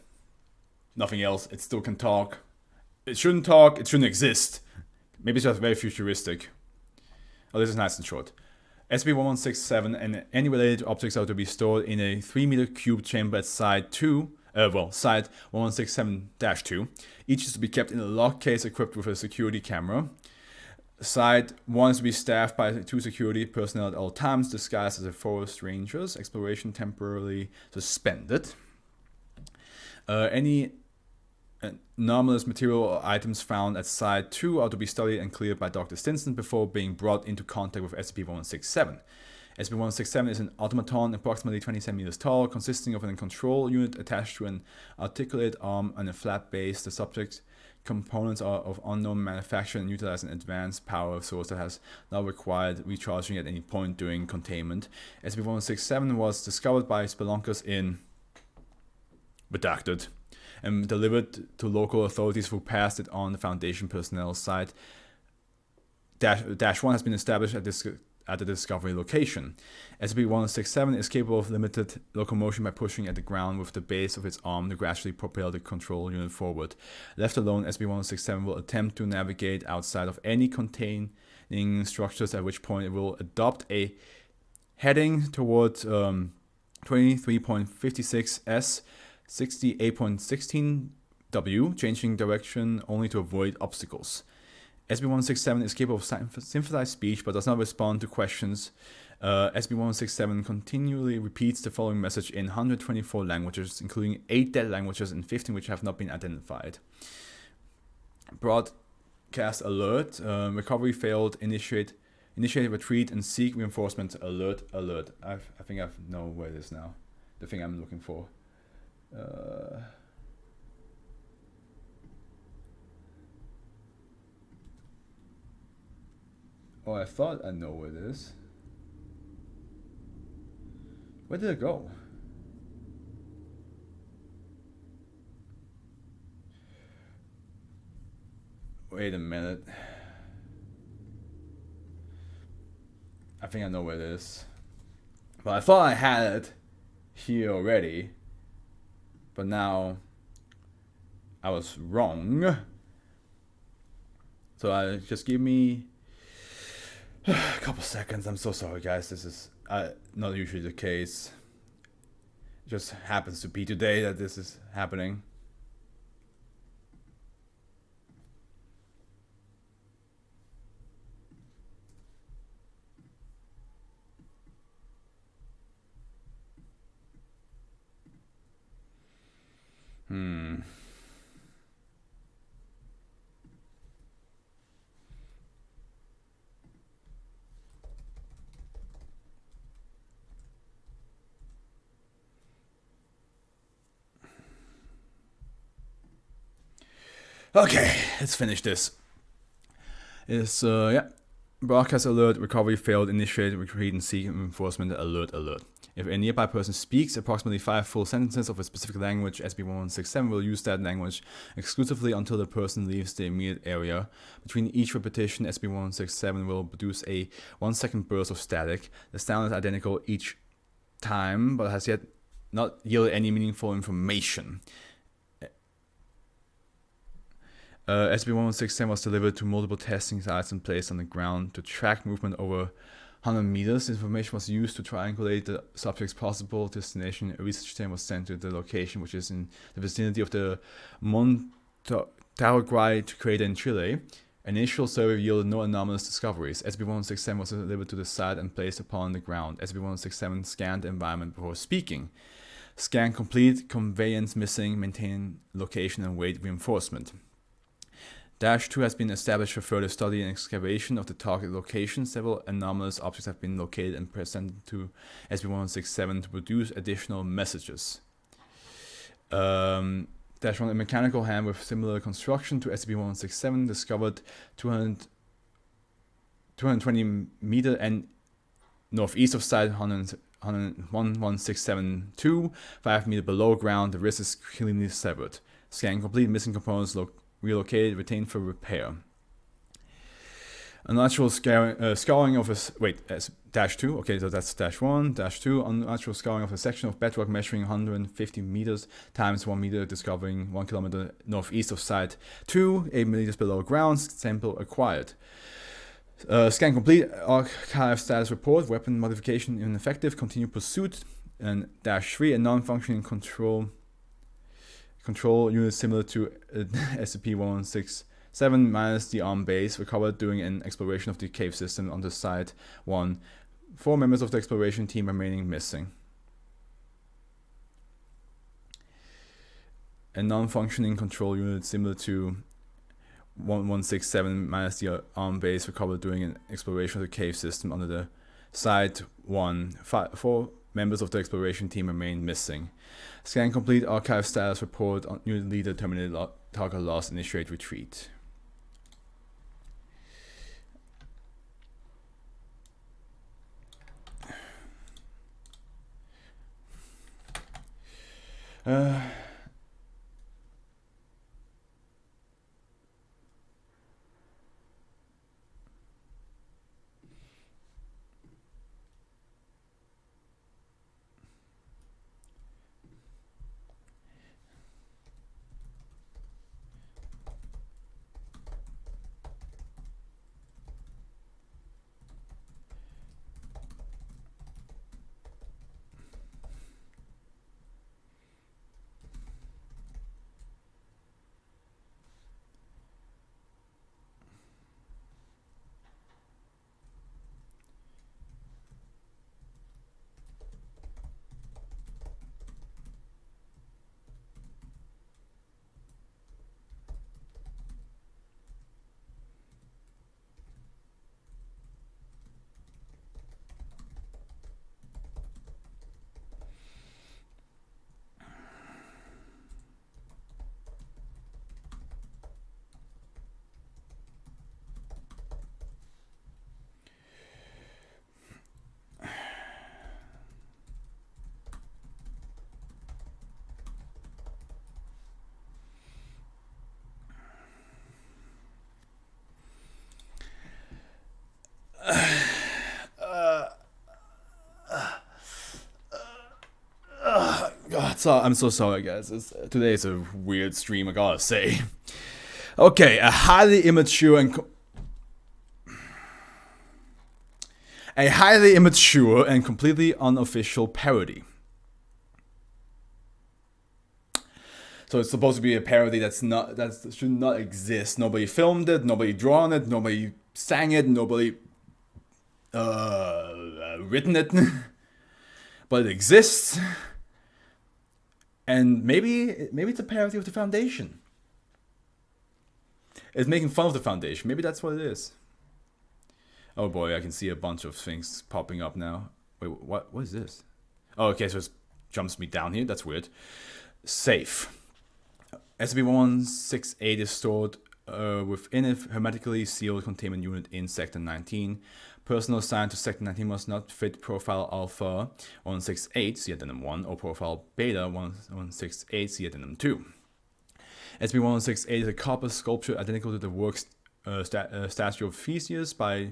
Nothing else. It still can talk. It shouldn't talk. It shouldn't exist. Maybe it's just very futuristic. Oh, this is nice and short. SCP-1167 and any related objects are to be stored in a 3-meter cube chamber at Site 2. Site 1167-2. Each is to be kept in a locked case equipped with a security camera. Site 1 is to be staffed by 2 security personnel at all times, disguised as a forest rangers. Exploration temporarily suspended. Any anomalous material or items found at Site 2 are to be studied and cleared by Dr. Stinson before being brought into contact with SCP-167. SCP-167 is an automaton approximately 20 centimeters tall, consisting of a control unit attached to an articulate arm and a flat base. The subject components are of unknown manufacture and utilize an advanced power source that has not required recharging at any point during containment. SCP-167 was discovered by spelunkers in redacted and delivered to local authorities who passed it on the Foundation personnel site. Dash 1 has been established at the discovery location. SCP-167 is capable of limited locomotion by pushing at the ground with the base of its arm to gradually propel the control unit forward. Left alone, SCP-167 will attempt to navigate outside of any containing structures, at which point it will adopt a heading towards 23.56 S 68.16W, changing direction only to avoid obstacles. SCP-167 is capable of synthesized speech but does not respond to questions. SCP-167 continually repeats the following message in 124 languages, including 8 dead languages and 15 which have not been identified. Broadcast alert. Recovery failed. Initiate retreat and seek reinforcement. Alert. I think I know where it is now. The thing I'm looking for. Oh, I thought I know where it is. Where did it go? Wait a minute. I think I know where it is. But I thought I had it here already. But now I was wrong. So just give me a couple seconds. I'm so sorry, guys. This is not usually the case. It just happens to be today that this is happening. Okay, let's finish this. It's broadcast alert, recovery failed, initiate, retreat, and seek reinforcement, alert. If a nearby person speaks approximately 5 full sentences of a specific language, SB1167 will use that language exclusively until the person leaves the immediate area. Between each repetition, SB1167 will produce a 1-second burst of static. The sound is identical each time, but has yet not yielded any meaningful information. SB1167 was delivered to multiple testing sites and placed on the ground to track movement over 100 meters. Information was used to triangulate the subject's possible destination. A research team was sent to the location, which is in the vicinity of the Montarguay crater in Chile. Initial survey yielded no anomalous discoveries. SB1167 was delivered to the site and placed upon the ground. SB1167 scanned the environment before speaking. Scan complete, conveyance missing, maintain location and wait reinforcement. -2 has been established for further study and excavation of the target location. Several anomalous objects have been located and presented to SB1167 to produce additional messages. -1, a mechanical hand with similar construction to SB1167 discovered 220 meter and northeast of site 11672, 5 meter below ground. The wrist is cleanly severed. Scan complete, missing components relocated, retained for repair. Unnatural scouring of a -2. Okay, so that's -1, -2. Unnatural scouring of a section of bedrock measuring 150 meters times 1 meter, discovering 1 kilometer northeast of site 2, 8 meters below ground. Sample acquired. Scan complete. Archive status report. Weapon modification ineffective. Continue pursuit. And -3, a non-functioning control unit similar to SCP-1167 minus the arm base, recovered during an exploration of the cave system on the site 1. 4 members of the exploration team remaining missing. A non-functioning control unit similar to 1167 minus the arm base, recovered during an exploration of the cave system under the site 1. 4 members of the exploration team remain missing. Scan complete. Archive status report. Unit leader terminated. Target lost. Initiate retreat. God, I'm so sorry, guys. Today is a weird stream, I gotta say. Okay, a highly immature and completely unofficial parody. So it's supposed to be a parody that should not exist. Nobody filmed it, nobody drawn it, nobody sang it, nobody written it, but it exists. And maybe it's a parody of the Foundation. It's making fun of the Foundation. Maybe that's what it is. Oh boy, I can see a bunch of things popping up now. Wait, what is this? Oh, okay, so it jumps me down here. That's weird. Safe. SCP-1168 is stored within a hermetically sealed containment unit in Sector 19. Personnel assigned to Sector 19 must not fit Profile Alpha 168, see Addendum 1, or Profile Beta 168, see Addendum 2. SCP-1168 is a copper sculpture identical to the work's statue of Theseus by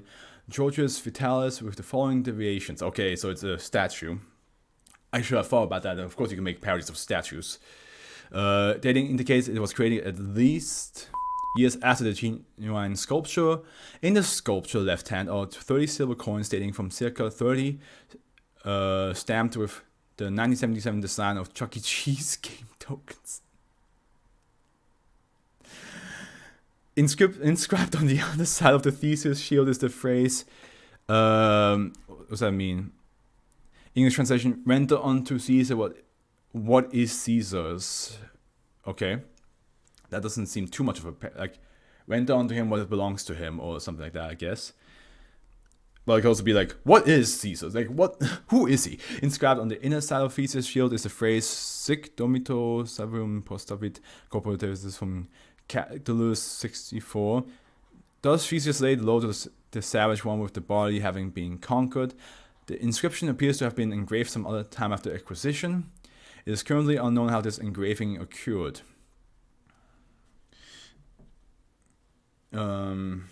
Georgius Vitalis with the following deviations. Okay, so it's a statue. I should have thought about that. Of course, you can make parodies of statues. Dating indicates it was created at least years after the genuine sculpture. In the sculpture left hand are 30 silver coins dating from circa 30, stamped with the 1977 design of Chuck E. Cheese game tokens. Inscribed on the other side of the Theseus shield is the phrase, what does that mean? English translation, render unto Caesar what is Caesar's. Okay. That doesn't seem too much of a, like, render unto him what belongs to him, or something like that, I guess. But it could also be like, what is Caesar's? Like, what, who is he? Inscribed on the inner side of Theseus' shield is the phrase, sic domito savium postavit corporatis from Catullus 64. Thus Theseus laid low to the savage one with the body having been conquered. The inscription appears to have been engraved some other time after acquisition. It is currently unknown how this engraving occurred. Hold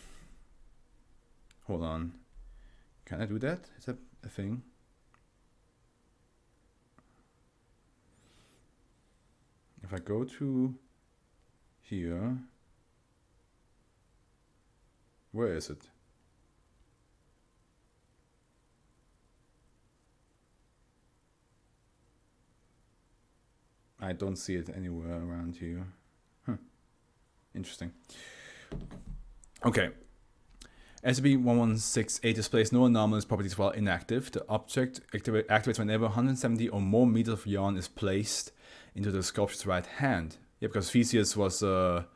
on. Can I do that? Is that a thing? If I go to here, where is it? I don't see it anywhere around here. Huh. Interesting. Okay. SCP-1168 displays no anomalous properties while inactive. The object activates whenever 170 or more meters of yarn is placed into the sculpture's right hand. Yeah, because Theseus was the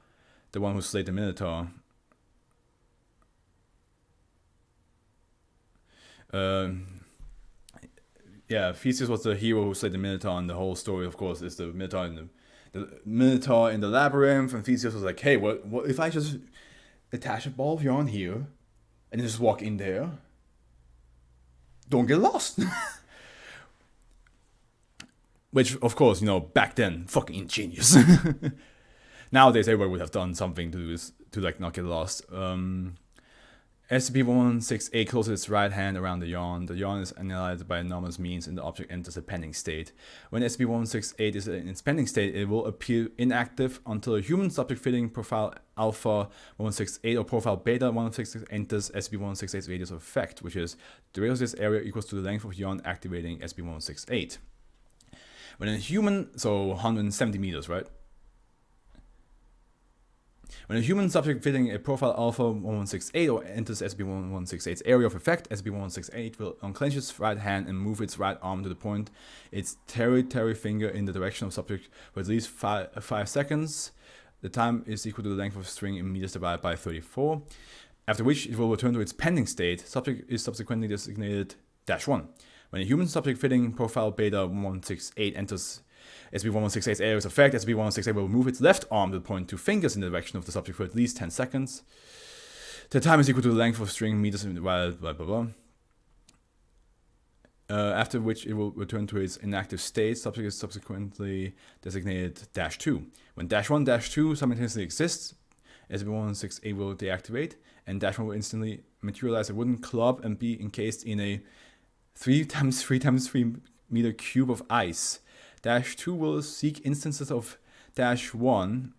one who slayed the Minotaur. Yeah, Theseus was the hero who slayed the Minotaur, and the whole story, of course, is the Minotaur in the Minotaur in the labyrinth. And Theseus was like, "Hey, what if I just attach a ball of yarn here, and just walk in there? Don't get lost." Which, of course, you know, back then, fucking ingenious. Nowadays, everybody would have done something to do this, to like not get lost. SCP-1168 closes its right hand around the yarn. The yarn is analyzed by anomalous means and the object enters a pending state. When SCP-1168 is in its pending state, it will appear inactive until a human subject fitting Profile Alpha 168 or Profile Beta 168 enters SCP-1168's radius of effect, which is the radius of this area equals to the length of yarn activating SCP-1168. When a human, so 170 meters, right? When a human subject fitting a Profile Alpha 1168 or enters SCP-1168's area of effect, SCP-1168 will unclench its right hand and move its right arm to the point its tertiary finger in the direction of subject for at least 5 seconds. The time is equal to the length of string in meters divided by 34. After which it will return to its pending state. Subject is subsequently designated -1. When a human subject fitting Profile Beta 168 enters SCP-1168's area of effect, SCP-1168 will move its left arm to point 2 fingers in the direction of the subject for at least 10 seconds. The time is equal to the length of string meters blah blah blah. After which it will return to its inactive state. Subject is subsequently designated -2. When -1, -2 simultaneously exists, SCP-1168 will deactivate, and -1 will instantly materialize a wooden club and be encased in a 3x3x3 meter cube of ice. -2 will seek instances of -1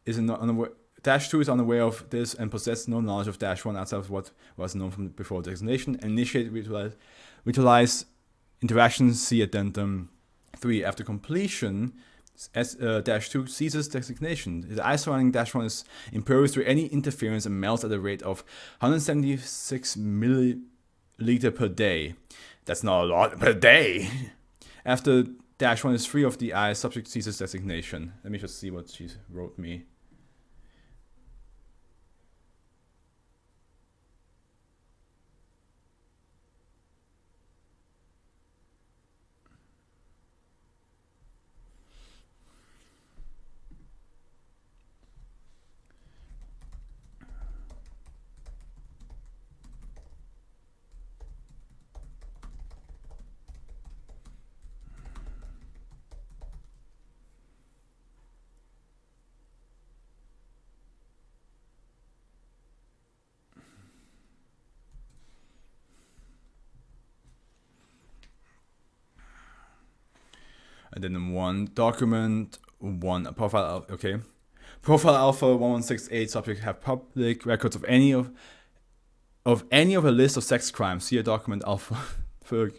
is -2 is unaware of this and possesses no knowledge of -1 outside of what was known from before designation. Initiate ritualize interactions, see Addendum 3. After completion, -2 ceases designation. The ice surrounding -1 is impervious to any interference and melts at a rate of 176 milliliter per day. That's not a lot per day. After -1 is free of the ice, subject ceases designation. Let me just see what she wrote me. And then one document, one profile. Okay, profile alpha 1168 subject have public records of any of a list of sex crimes. See a document alpha for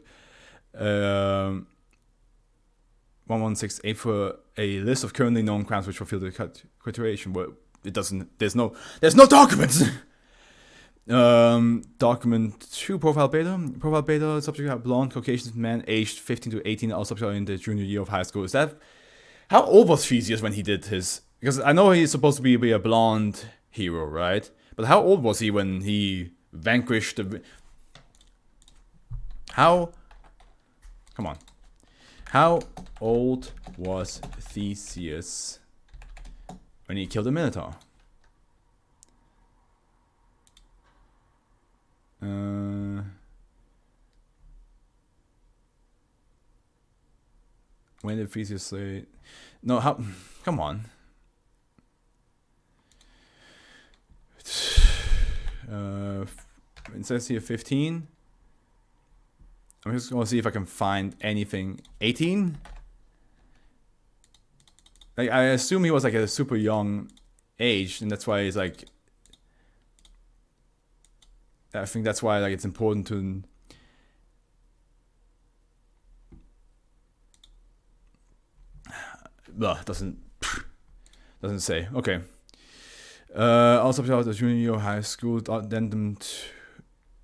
1168 for a list of currently known crimes which fulfill the criteria. But it doesn't. There's no documents. Document 2, profile beta subject have blonde Caucasian man aged 15 to 18, all subject are in the junior year of high school. Is that, how old was Theseus when he did his, because I know he's supposed to be a blonde hero, right? But how old was he when he vanquished the, come on, how old was Theseus when he killed the Minotaur? When did Theseus say? No, how? Come on. It says here 15. I'm just gonna see if I can find anything. 18. Like, I assume he was like a super young age, and that's why he's like. I think that's why like it's important to. Doesn't say. Okay. Also about the junior year of high school addendum.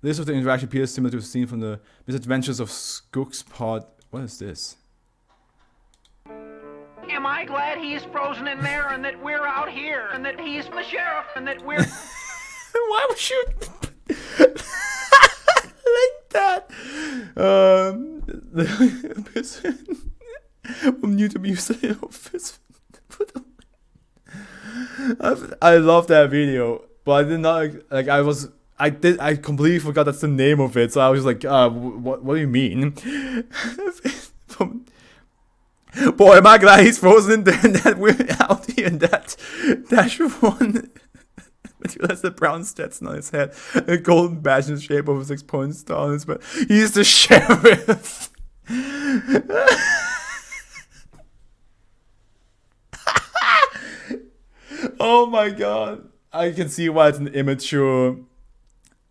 List of the interaction appears similar to a scene from the Misadventures of Skook's Pod. What is this? Am I glad he's frozen in there and that we're out here and that he's the sheriff and that we're. Why would you like that? From YouTube, you say I love that video, but I did not like. I completely forgot that's the name of it. So I was like, what do you mean? Boy, am I glad he's frozen in there and that we're out here and that dash one. But he has the brown Stetson on his head, a golden badge in the shape of a 6-point star on his back. He's the sheriff. Oh my god. I can see why it's an immature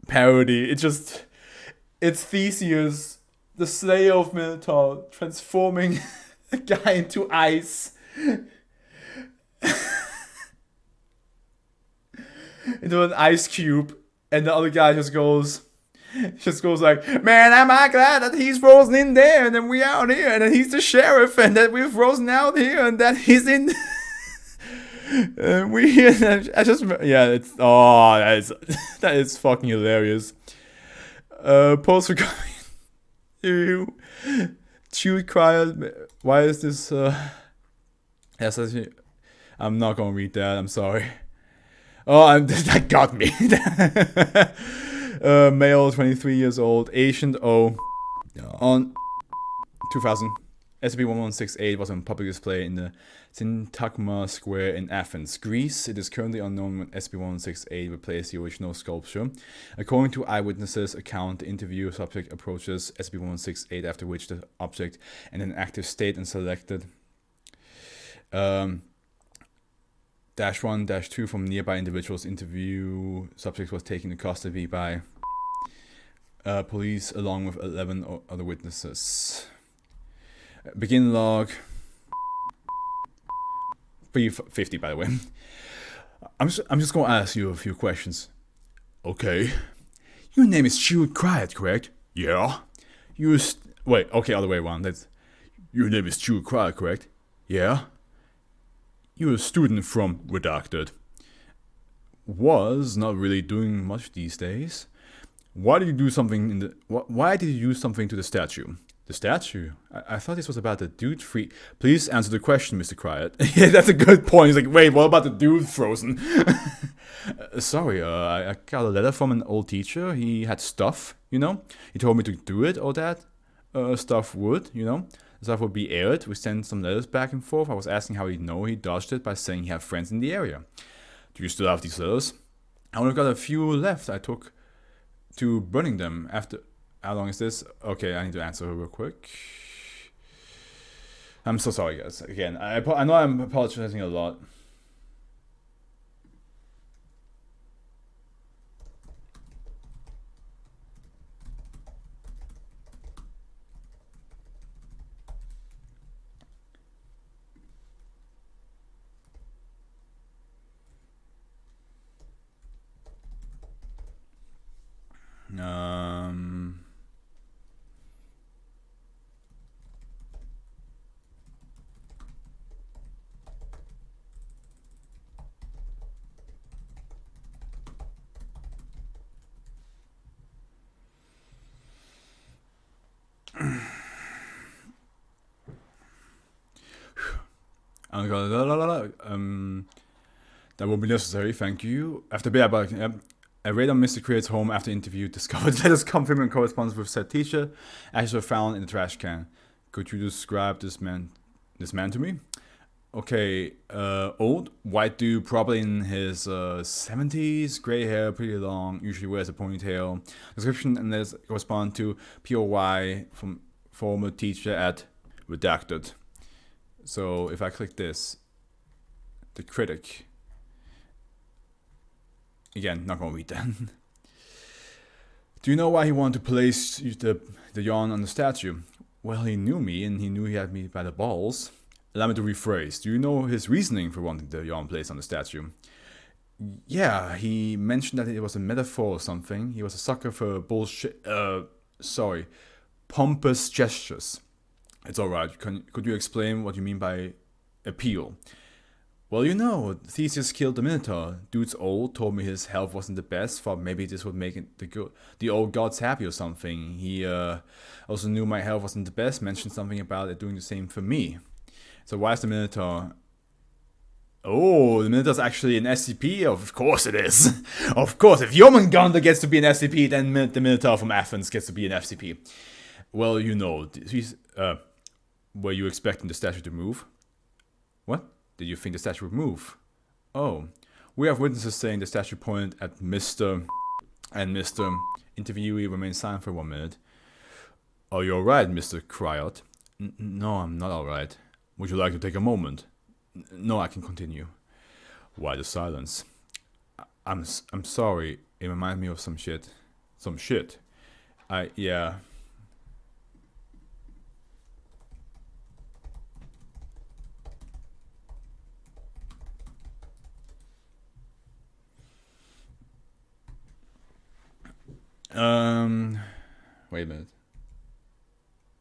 parody. It's Theseus, the slayer of Minotaur, transforming a guy into ice. Into an ice cube, and the other guy just goes like, man, am I glad that he's frozen in there and then we out here, and then he's the sheriff and that we're frozen out here and that he's in that is fucking hilarious. Post regarding you Chewy cried. Why is this yes, I'm not gonna read that, I'm sorry. Oh, that got me. Male, 23 years old, Asian O. On 2000, SCP-1168 was on public display in the Syntagma Square in Athens, Greece. It is currently unknown when SCP-1168 replaced the original sculpture. According to eyewitnesses' account, the interview subject approaches SCP-1168, after which the object in an active state and selected -1-2 from nearby individuals. Interview subject was taken into custody by police along with 11 other witnesses. Begin log 350, by the way. I'm just gonna ask you a few questions. Okay. Your name is Stuart Cried, correct? Yeah. Wait, okay, other way around. Your name is Stuart Cried, correct? Yeah. You're a student from Redacted. Was not really doing much these days. Why did you do something why did you do something to the statue? The statue? I thought this was about the dude free. Please answer the question, Mr. Cried. Yeah, that's a good point. He's like, wait, what about the dude frozen? Sorry, I got a letter from an old teacher. He had stuff, you know? He told me to do it or that. Stuff would, you know? Stuff would be aired. We sent some letters back and forth. I was asking how he'd know. He dodged it by saying he had friends in the area. Do you still have these letters? I only got a few left. I took to burning them after. How long is this? Okay, I need to answer real quick. I'm so sorry, guys. Again, I know I'm apologizing a lot. That won't be necessary, thank you. After bit about I read on Mr. Creator's home after interview, discovered letters confirming correspondence with said teacher. Ashes were found in the trash can. Could you describe this man to me? Okay, old, white dude, probably in his 70s, gray hair, pretty long, usually wears a ponytail. Description and letters correspond to POY from former teacher at redacted. So if I click this, the critic. Again, not gonna read that. Do you know why he wanted to place the yawn on the statue? Well, he knew me and he knew he had me by the balls. Allow me to rephrase. Do you know his reasoning for wanting the yawn placed on the statue? Yeah, he mentioned that it was a metaphor or something. He was a sucker for pompous gestures. It's alright. Could you explain what you mean by appeal? Well, you know, Theseus killed the Minotaur. Dude's old, told me his health wasn't the best, thought maybe this would make the old gods happy or something. He also knew my health wasn't the best, mentioned something about it doing the same for me. So why is the Minotaur? Oh, the Minotaur's actually an SCP? Of course it is. Of course, if Jormungandr gets to be an SCP, then the Minotaur from Athens gets to be an FCP. Well, you know, were you expecting the statue to move? What? Did you think the statue would move? Oh, we have witnesses saying the statue pointed at Mr. and Mr. Interviewee remained silent for 1 minute. Are you alright, Mr. Cryot? No, I'm not alright. Would you like to take a moment? No, I can continue. Why the silence? I'm sorry. It reminds me of some shit. Some shit. Yeah. Wait a minute.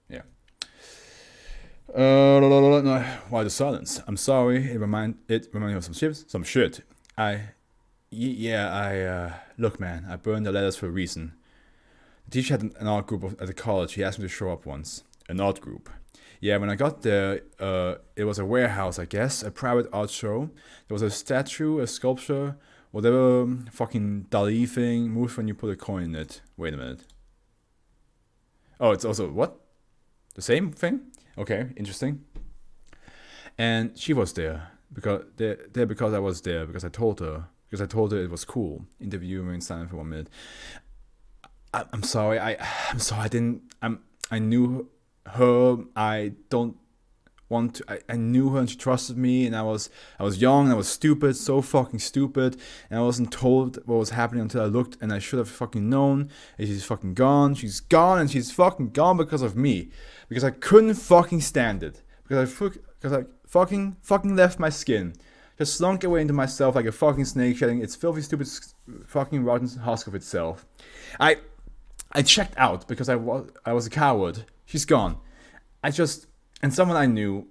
Yeah. No, why the silence? I'm sorry. It remind me of some shit. Look, man. I burned the letters for a reason. The teacher had an art group at the college. He asked me to show up once. An art group. Yeah, when I got there, it was a warehouse, I guess, a private art show. There was a statue, a sculpture, whatever fucking Dali thing moves when you put a coin in it. Wait a minute. Oh, it's also what? The same thing? Okay, interesting. And she was there because I was there because I told her it was cool. Interview remained silent for 1 minute. I'm sorry. I'm sorry. I knew her. I don't want to. I knew her and she trusted me. And I was young. And I was stupid. So fucking stupid. And I wasn't told what was happening until I looked. And I should have fucking known. And she's fucking gone. She's gone. And she's fucking gone because of me. Because I couldn't fucking stand it. Because I fucking left my skin. Just slunk away into myself like a fucking snake shedding its filthy, stupid, fucking rotten husk of itself. I checked out because I was a coward. She's gone. And someone I knew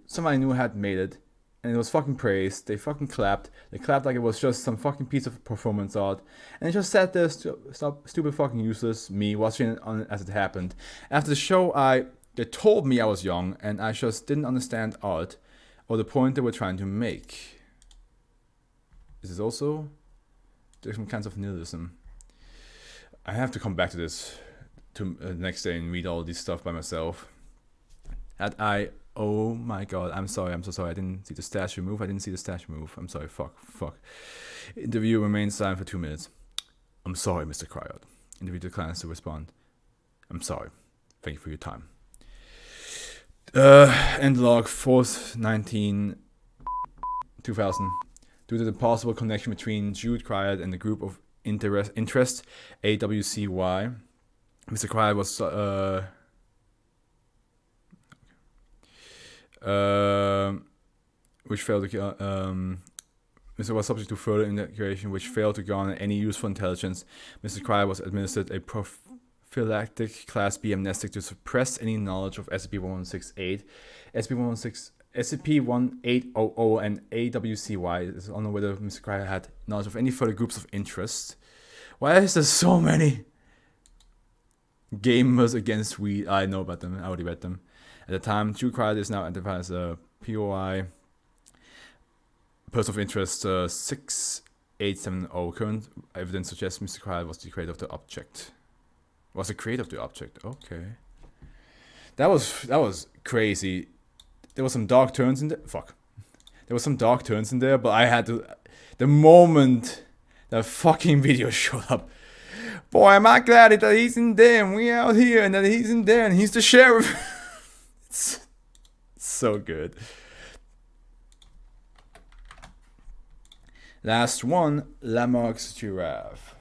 had made it, and it was fucking praised. They fucking clapped. They clapped like it was just some fucking piece of performance art, and it just sat there, stupid fucking useless me watching it as it happened. After the show, they told me I was young, and I just didn't understand art or the point they were trying to make. Is this also different kinds of nihilism? I have to come back to this the next day and read all this stuff by myself. Oh my god, I'm sorry, I'm so sorry. I didn't see the statue move. I'm sorry, fuck. Interview remains silent for 2 minutes. I'm sorry, Mr. Cryot. Interview declines to respond. I'm sorry. Thank you for your time. End log 4th 2000. Due to the possible connection between Jude Cried and the group of interest AWCY, Mr. Cried was which failed to Mr. was subject to further investigation, which failed to garner any useful intelligence. Mr. Cried was administered a prophylactic Class B amnestic to suppress any knowledge of SCP-1168, SCP-1800, and AWCY. It is unknown whether Mr. Cried had knowledge of any further groups of interest. Why is there so many gamers against weed? I know about them. I already read them. At the time, Jude Cried is now identified as a POI, person of interest 6870. Current evidence suggests Mr. Cried was the creator of the object. Was the creator of the object? Okay. That was crazy. There was some dark turns in there. Fuck. There was some dark turns in there, but I had to. The moment that fucking video showed up, boy, am I glad that he's in there and we out here, and that he's in there and he's the sheriff. It's so good. Last one, Lamarck's giraffe.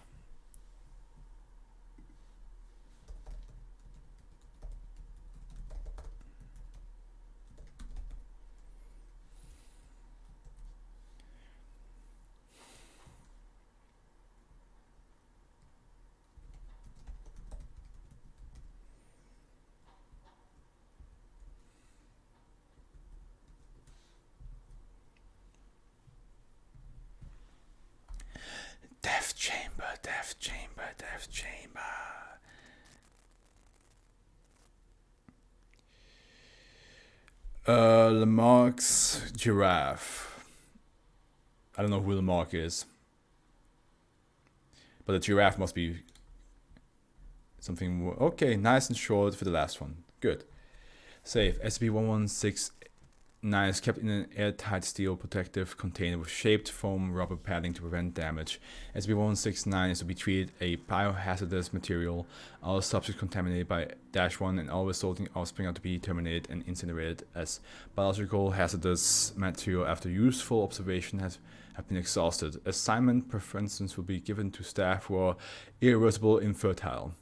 Death chamber, death chamber, death chamber. Lamarck's giraffe. I don't know who Lamarck is, but the giraffe must be something more. Okay, nice and short for the last one. Good. Safe. SCP-1169 is kept in an airtight steel protective container with shaped foam rubber padding to prevent damage. SCP-1169 is to be treated a biohazardous material. All subjects contaminated by -1 and all resulting offspring are to be terminated and incinerated as biological hazardous material after useful observation have been exhausted. Assignment preferences will be given to staff who are irreversible infertile.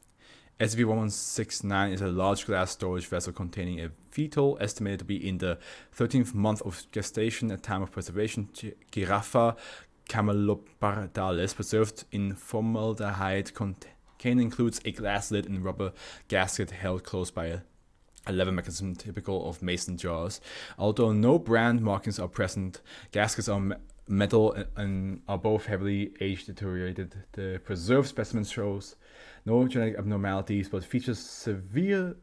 SCP-1169 is a large glass storage vessel containing a fetal estimated to be in the 13th month of gestation at time of preservation. Giraffa camelopardalis, preserved in formaldehyde container, includes a glass lid and rubber gasket held closed by a lever mechanism typical of mason jars. Although no brand markings are present, gaskets are metal and are both heavily age deteriorated. The preserved specimen shows no genetic abnormalities, but features several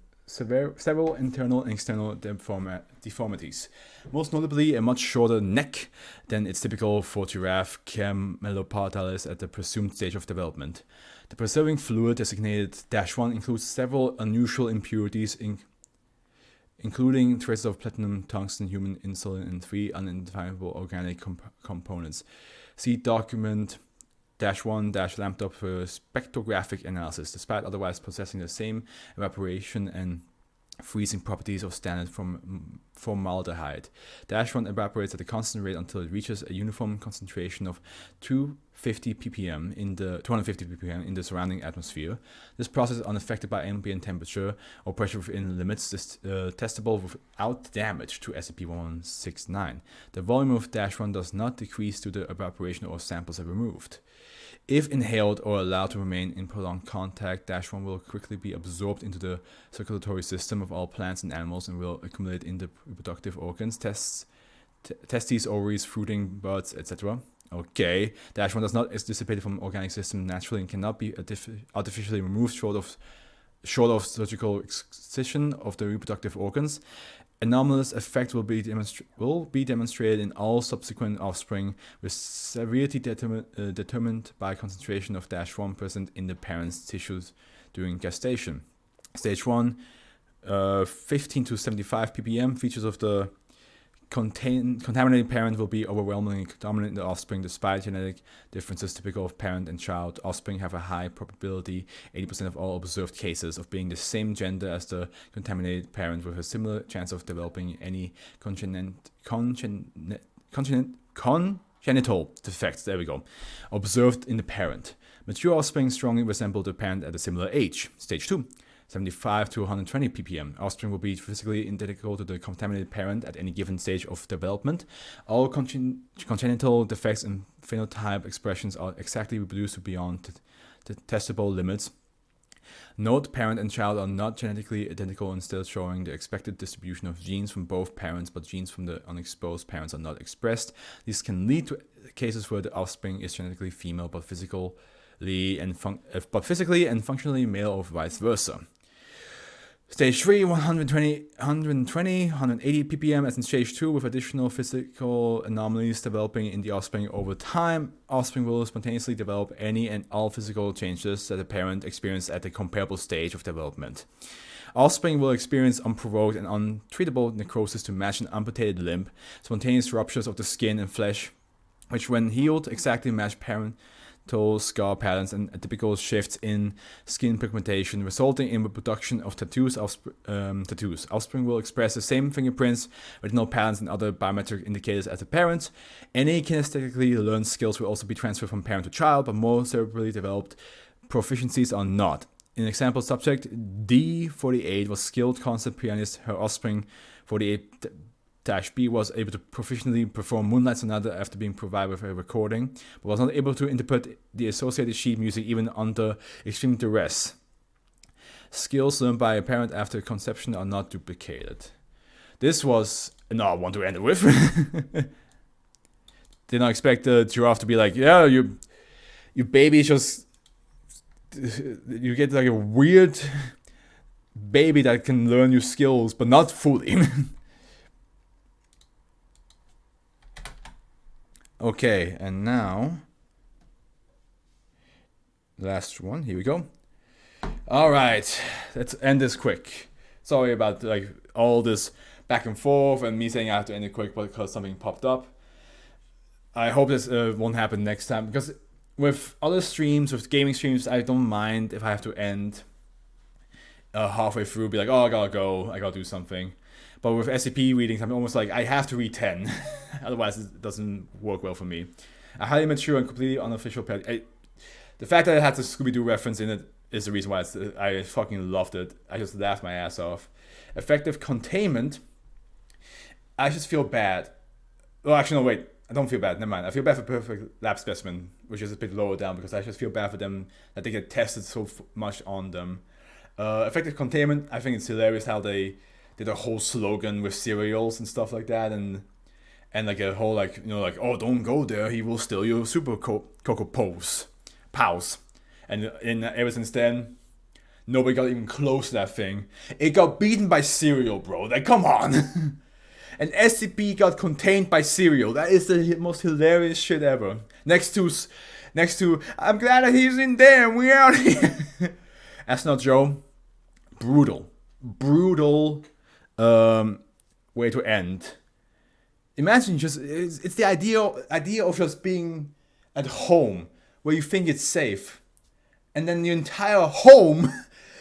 internal and external deformities. Most notably, a much shorter neck than is typical for giraffe camelopardalis at the presumed stage of development. The preserving fluid, designated -1, includes several unusual impurities, including traces of platinum, tungsten, human insulin, and 3 unidentifiable organic components. See document -1-lambda for spectrographic analysis. Despite otherwise possessing the same evaporation and freezing properties of standard from formaldehyde, -1 evaporates at a constant rate until it reaches a uniform concentration of 250 ppm in the surrounding atmosphere. This process is unaffected by ambient temperature or pressure within limits testable without damage to SCP-1169. The volume of -1 does not decrease due to evaporation or samples are removed. If inhaled or allowed to remain in prolonged contact, -1 will quickly be absorbed into the circulatory system of all plants and animals and will accumulate in the reproductive organs, testes, ovaries, fruiting buds, etc. Okay, -1 does not dissipate from the organic system naturally and cannot be artificially removed short of surgical excision of the reproductive organs. Anomalous effect will be demonstrated in all subsequent offspring, with severity determined by concentration of -1 present in the parent's tissues during gestation. Stage 1, 15 to 75 ppm. Features of the contaminated parent will be overwhelmingly dominant in the offspring despite genetic differences typical of parent and child. Offspring have a high probability, 80% of all observed cases, of being the same gender as the contaminated parent, with a similar chance of developing any congenital defects, there we go, observed in the parent. Mature offspring strongly resemble the parent at a similar age. Stage 2. 75 to 120 ppm. Offspring will be physically identical to the contaminated parent at any given stage of development. All congenital defects and phenotype expressions are exactly reproduced beyond the testable limits. Note, parent and child are not genetically identical and still showing the expected distribution of genes from both parents, but genes from the unexposed parents are not expressed. These can lead to cases where the offspring is genetically female but physically and functionally male, or vice versa. Stage 3, 120, 180 ppm, as in stage 2, with additional physical anomalies developing in the offspring over time. Offspring will spontaneously develop any and all physical changes that the parent experienced at a comparable stage of development. Offspring will experience unprovoked and untreatable necrosis to match an amputated limb, spontaneous ruptures of the skin and flesh, which when healed exactly match parental scar patterns, and atypical shifts in skin pigmentation, resulting in the production of tattoos. Offspring will express the same fingerprints, retinal patterns, and other biometric indicators as the parent. Any kinesthetically learned skills will also be transferred from parent to child, but more cerebrally developed proficiencies are not. In example subject, D48 was skilled concert pianist. Her offspring, 48-B, was able to proficiently perform Moonlight Sonata after being provided with a recording, but was not able to interpret the associated sheet music even under extreme duress. Skills learned by a parent after conception are not duplicated. This was not I want to end it with. Did not expect the giraffe to be like, yeah, your baby just, you get like a weird baby that can learn your skills, but not fully. Okay, and now, last one, here we go. All right, let's end this quick. Sorry about like all this back and forth and me saying I have to end it quick because something popped up. I hope this won't happen next time, because with other streams, with gaming streams, I don't mind if I have to end halfway through, be like, oh, I gotta go, I gotta do something. But with SCP readings, I'm almost like, I have to read 10. Otherwise, it doesn't work well for me. A highly mature and completely unofficial pet. The fact that it had the Scooby-Doo reference in it is the reason why I fucking loved it. I just laughed my ass off. Effective containment. I just feel bad. Well, actually, no, wait. I don't feel bad. Never mind. I feel bad for Perfect Lab Specimen, which is a bit lower down, because I just feel bad for them that they get tested so much on them. Effective containment. I think it's hilarious how they did a whole slogan with cereals and stuff like that, and like a whole like, you know, like, oh, don't go there, he will steal your super cocoa pals. And ever since then, nobody got even close to that thing. It got beaten by cereal, bro. Like, come on. And SCP got contained by cereal. That is the most hilarious shit ever. Next to I'm glad that he's in there and we're out here. That's not Joe. Brutal way to end. Imagine just, it's the idea of just being at home where you think it's safe, and then your entire home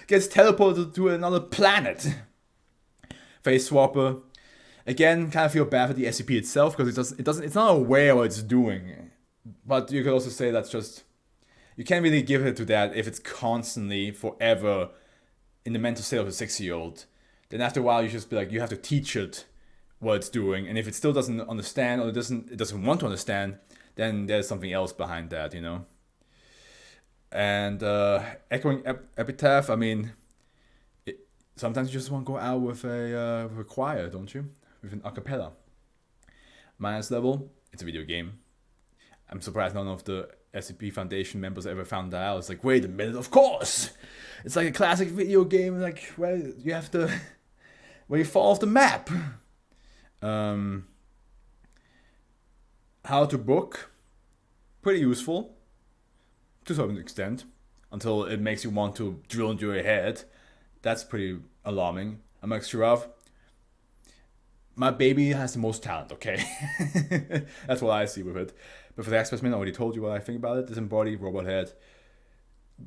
gets teleported to another planet. Face swapper. Again, kind of feel bad for the SCP itself, because it's not aware what it's doing. But you could also say that's just, you can't really give it to that if it's constantly, forever, in the mental state of a 6-year-old. Then after a while, you just be like, you have to teach it what it's doing, and if it still doesn't understand, or it doesn't want to understand, then there's something else behind that, you know. And echoing epitaph. I mean, sometimes you just want to go out with a choir, don't you? With an acapella. Minus level. It's a video game. I'm surprised none of the SCP Foundation members ever found that out. It's like, wait a minute, of course. It's like a classic video game, like where you have to, where you fall off the map. How to book, pretty useful to some extent, until it makes you want to drill into your head. That's pretty alarming. I'm giraffe, my baby has the most talent, okay? That's what I see with it. But for the X-Men, I already told you what I think about it. Disembodied robot head.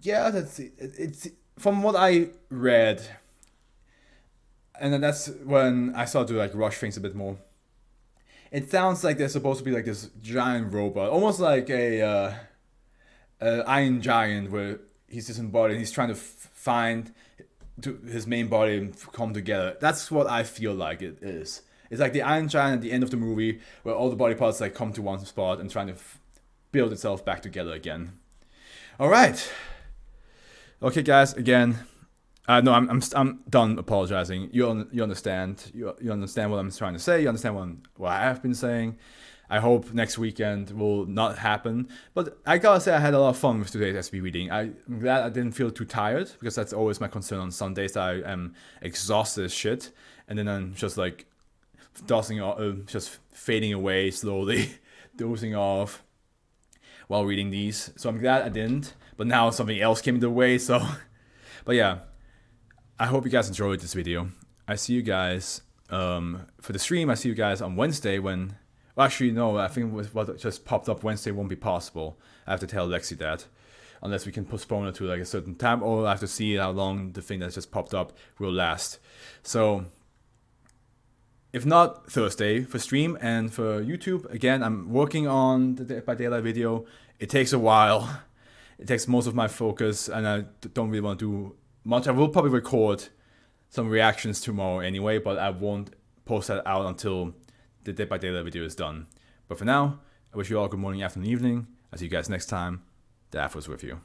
Yeah, it's from what I read, and then that's when I started to like rush things a bit more. It sounds like there's supposed to be like this giant robot, almost like a Iron Giant, where he's disembodied and he's trying to find his main body and come together. That's what I feel like it is. It's like the Iron Giant at the end of the movie, where all the body parts like come to one spot and trying to build itself back together again. All right. Okay, guys. Again, no, I'm done apologizing. You understand. You understand what I'm trying to say. You understand what I have been saying. I hope next weekend will not happen. But I gotta say, I had a lot of fun with today's SB reading. I'm glad I didn't feel too tired, because that's always my concern on Sundays. I am exhausted as shit, and then I'm just like just fading away slowly, dozing off while reading these. So I'm glad I didn't. But now something else came in the way. So, but yeah, I hope you guys enjoyed this video. I see you guys for the stream. I see you guys on Wednesday when. Well, actually, no, I think what just popped up Wednesday won't be possible. I have to tell Lexi that. Unless we can postpone it to like a certain time, or I have to see how long the thing that just popped up will last. So, if not, Thursday for stream, and for YouTube, again, I'm working on the Dead by Daylight video. It takes a while. It takes most of my focus, and I don't really want to do much. I will probably record some reactions tomorrow anyway, but I won't post that out until the Dead by Daylight video is done. But for now, I wish you all a good morning, afternoon, evening. I'll see you guys next time. The Afro's with you.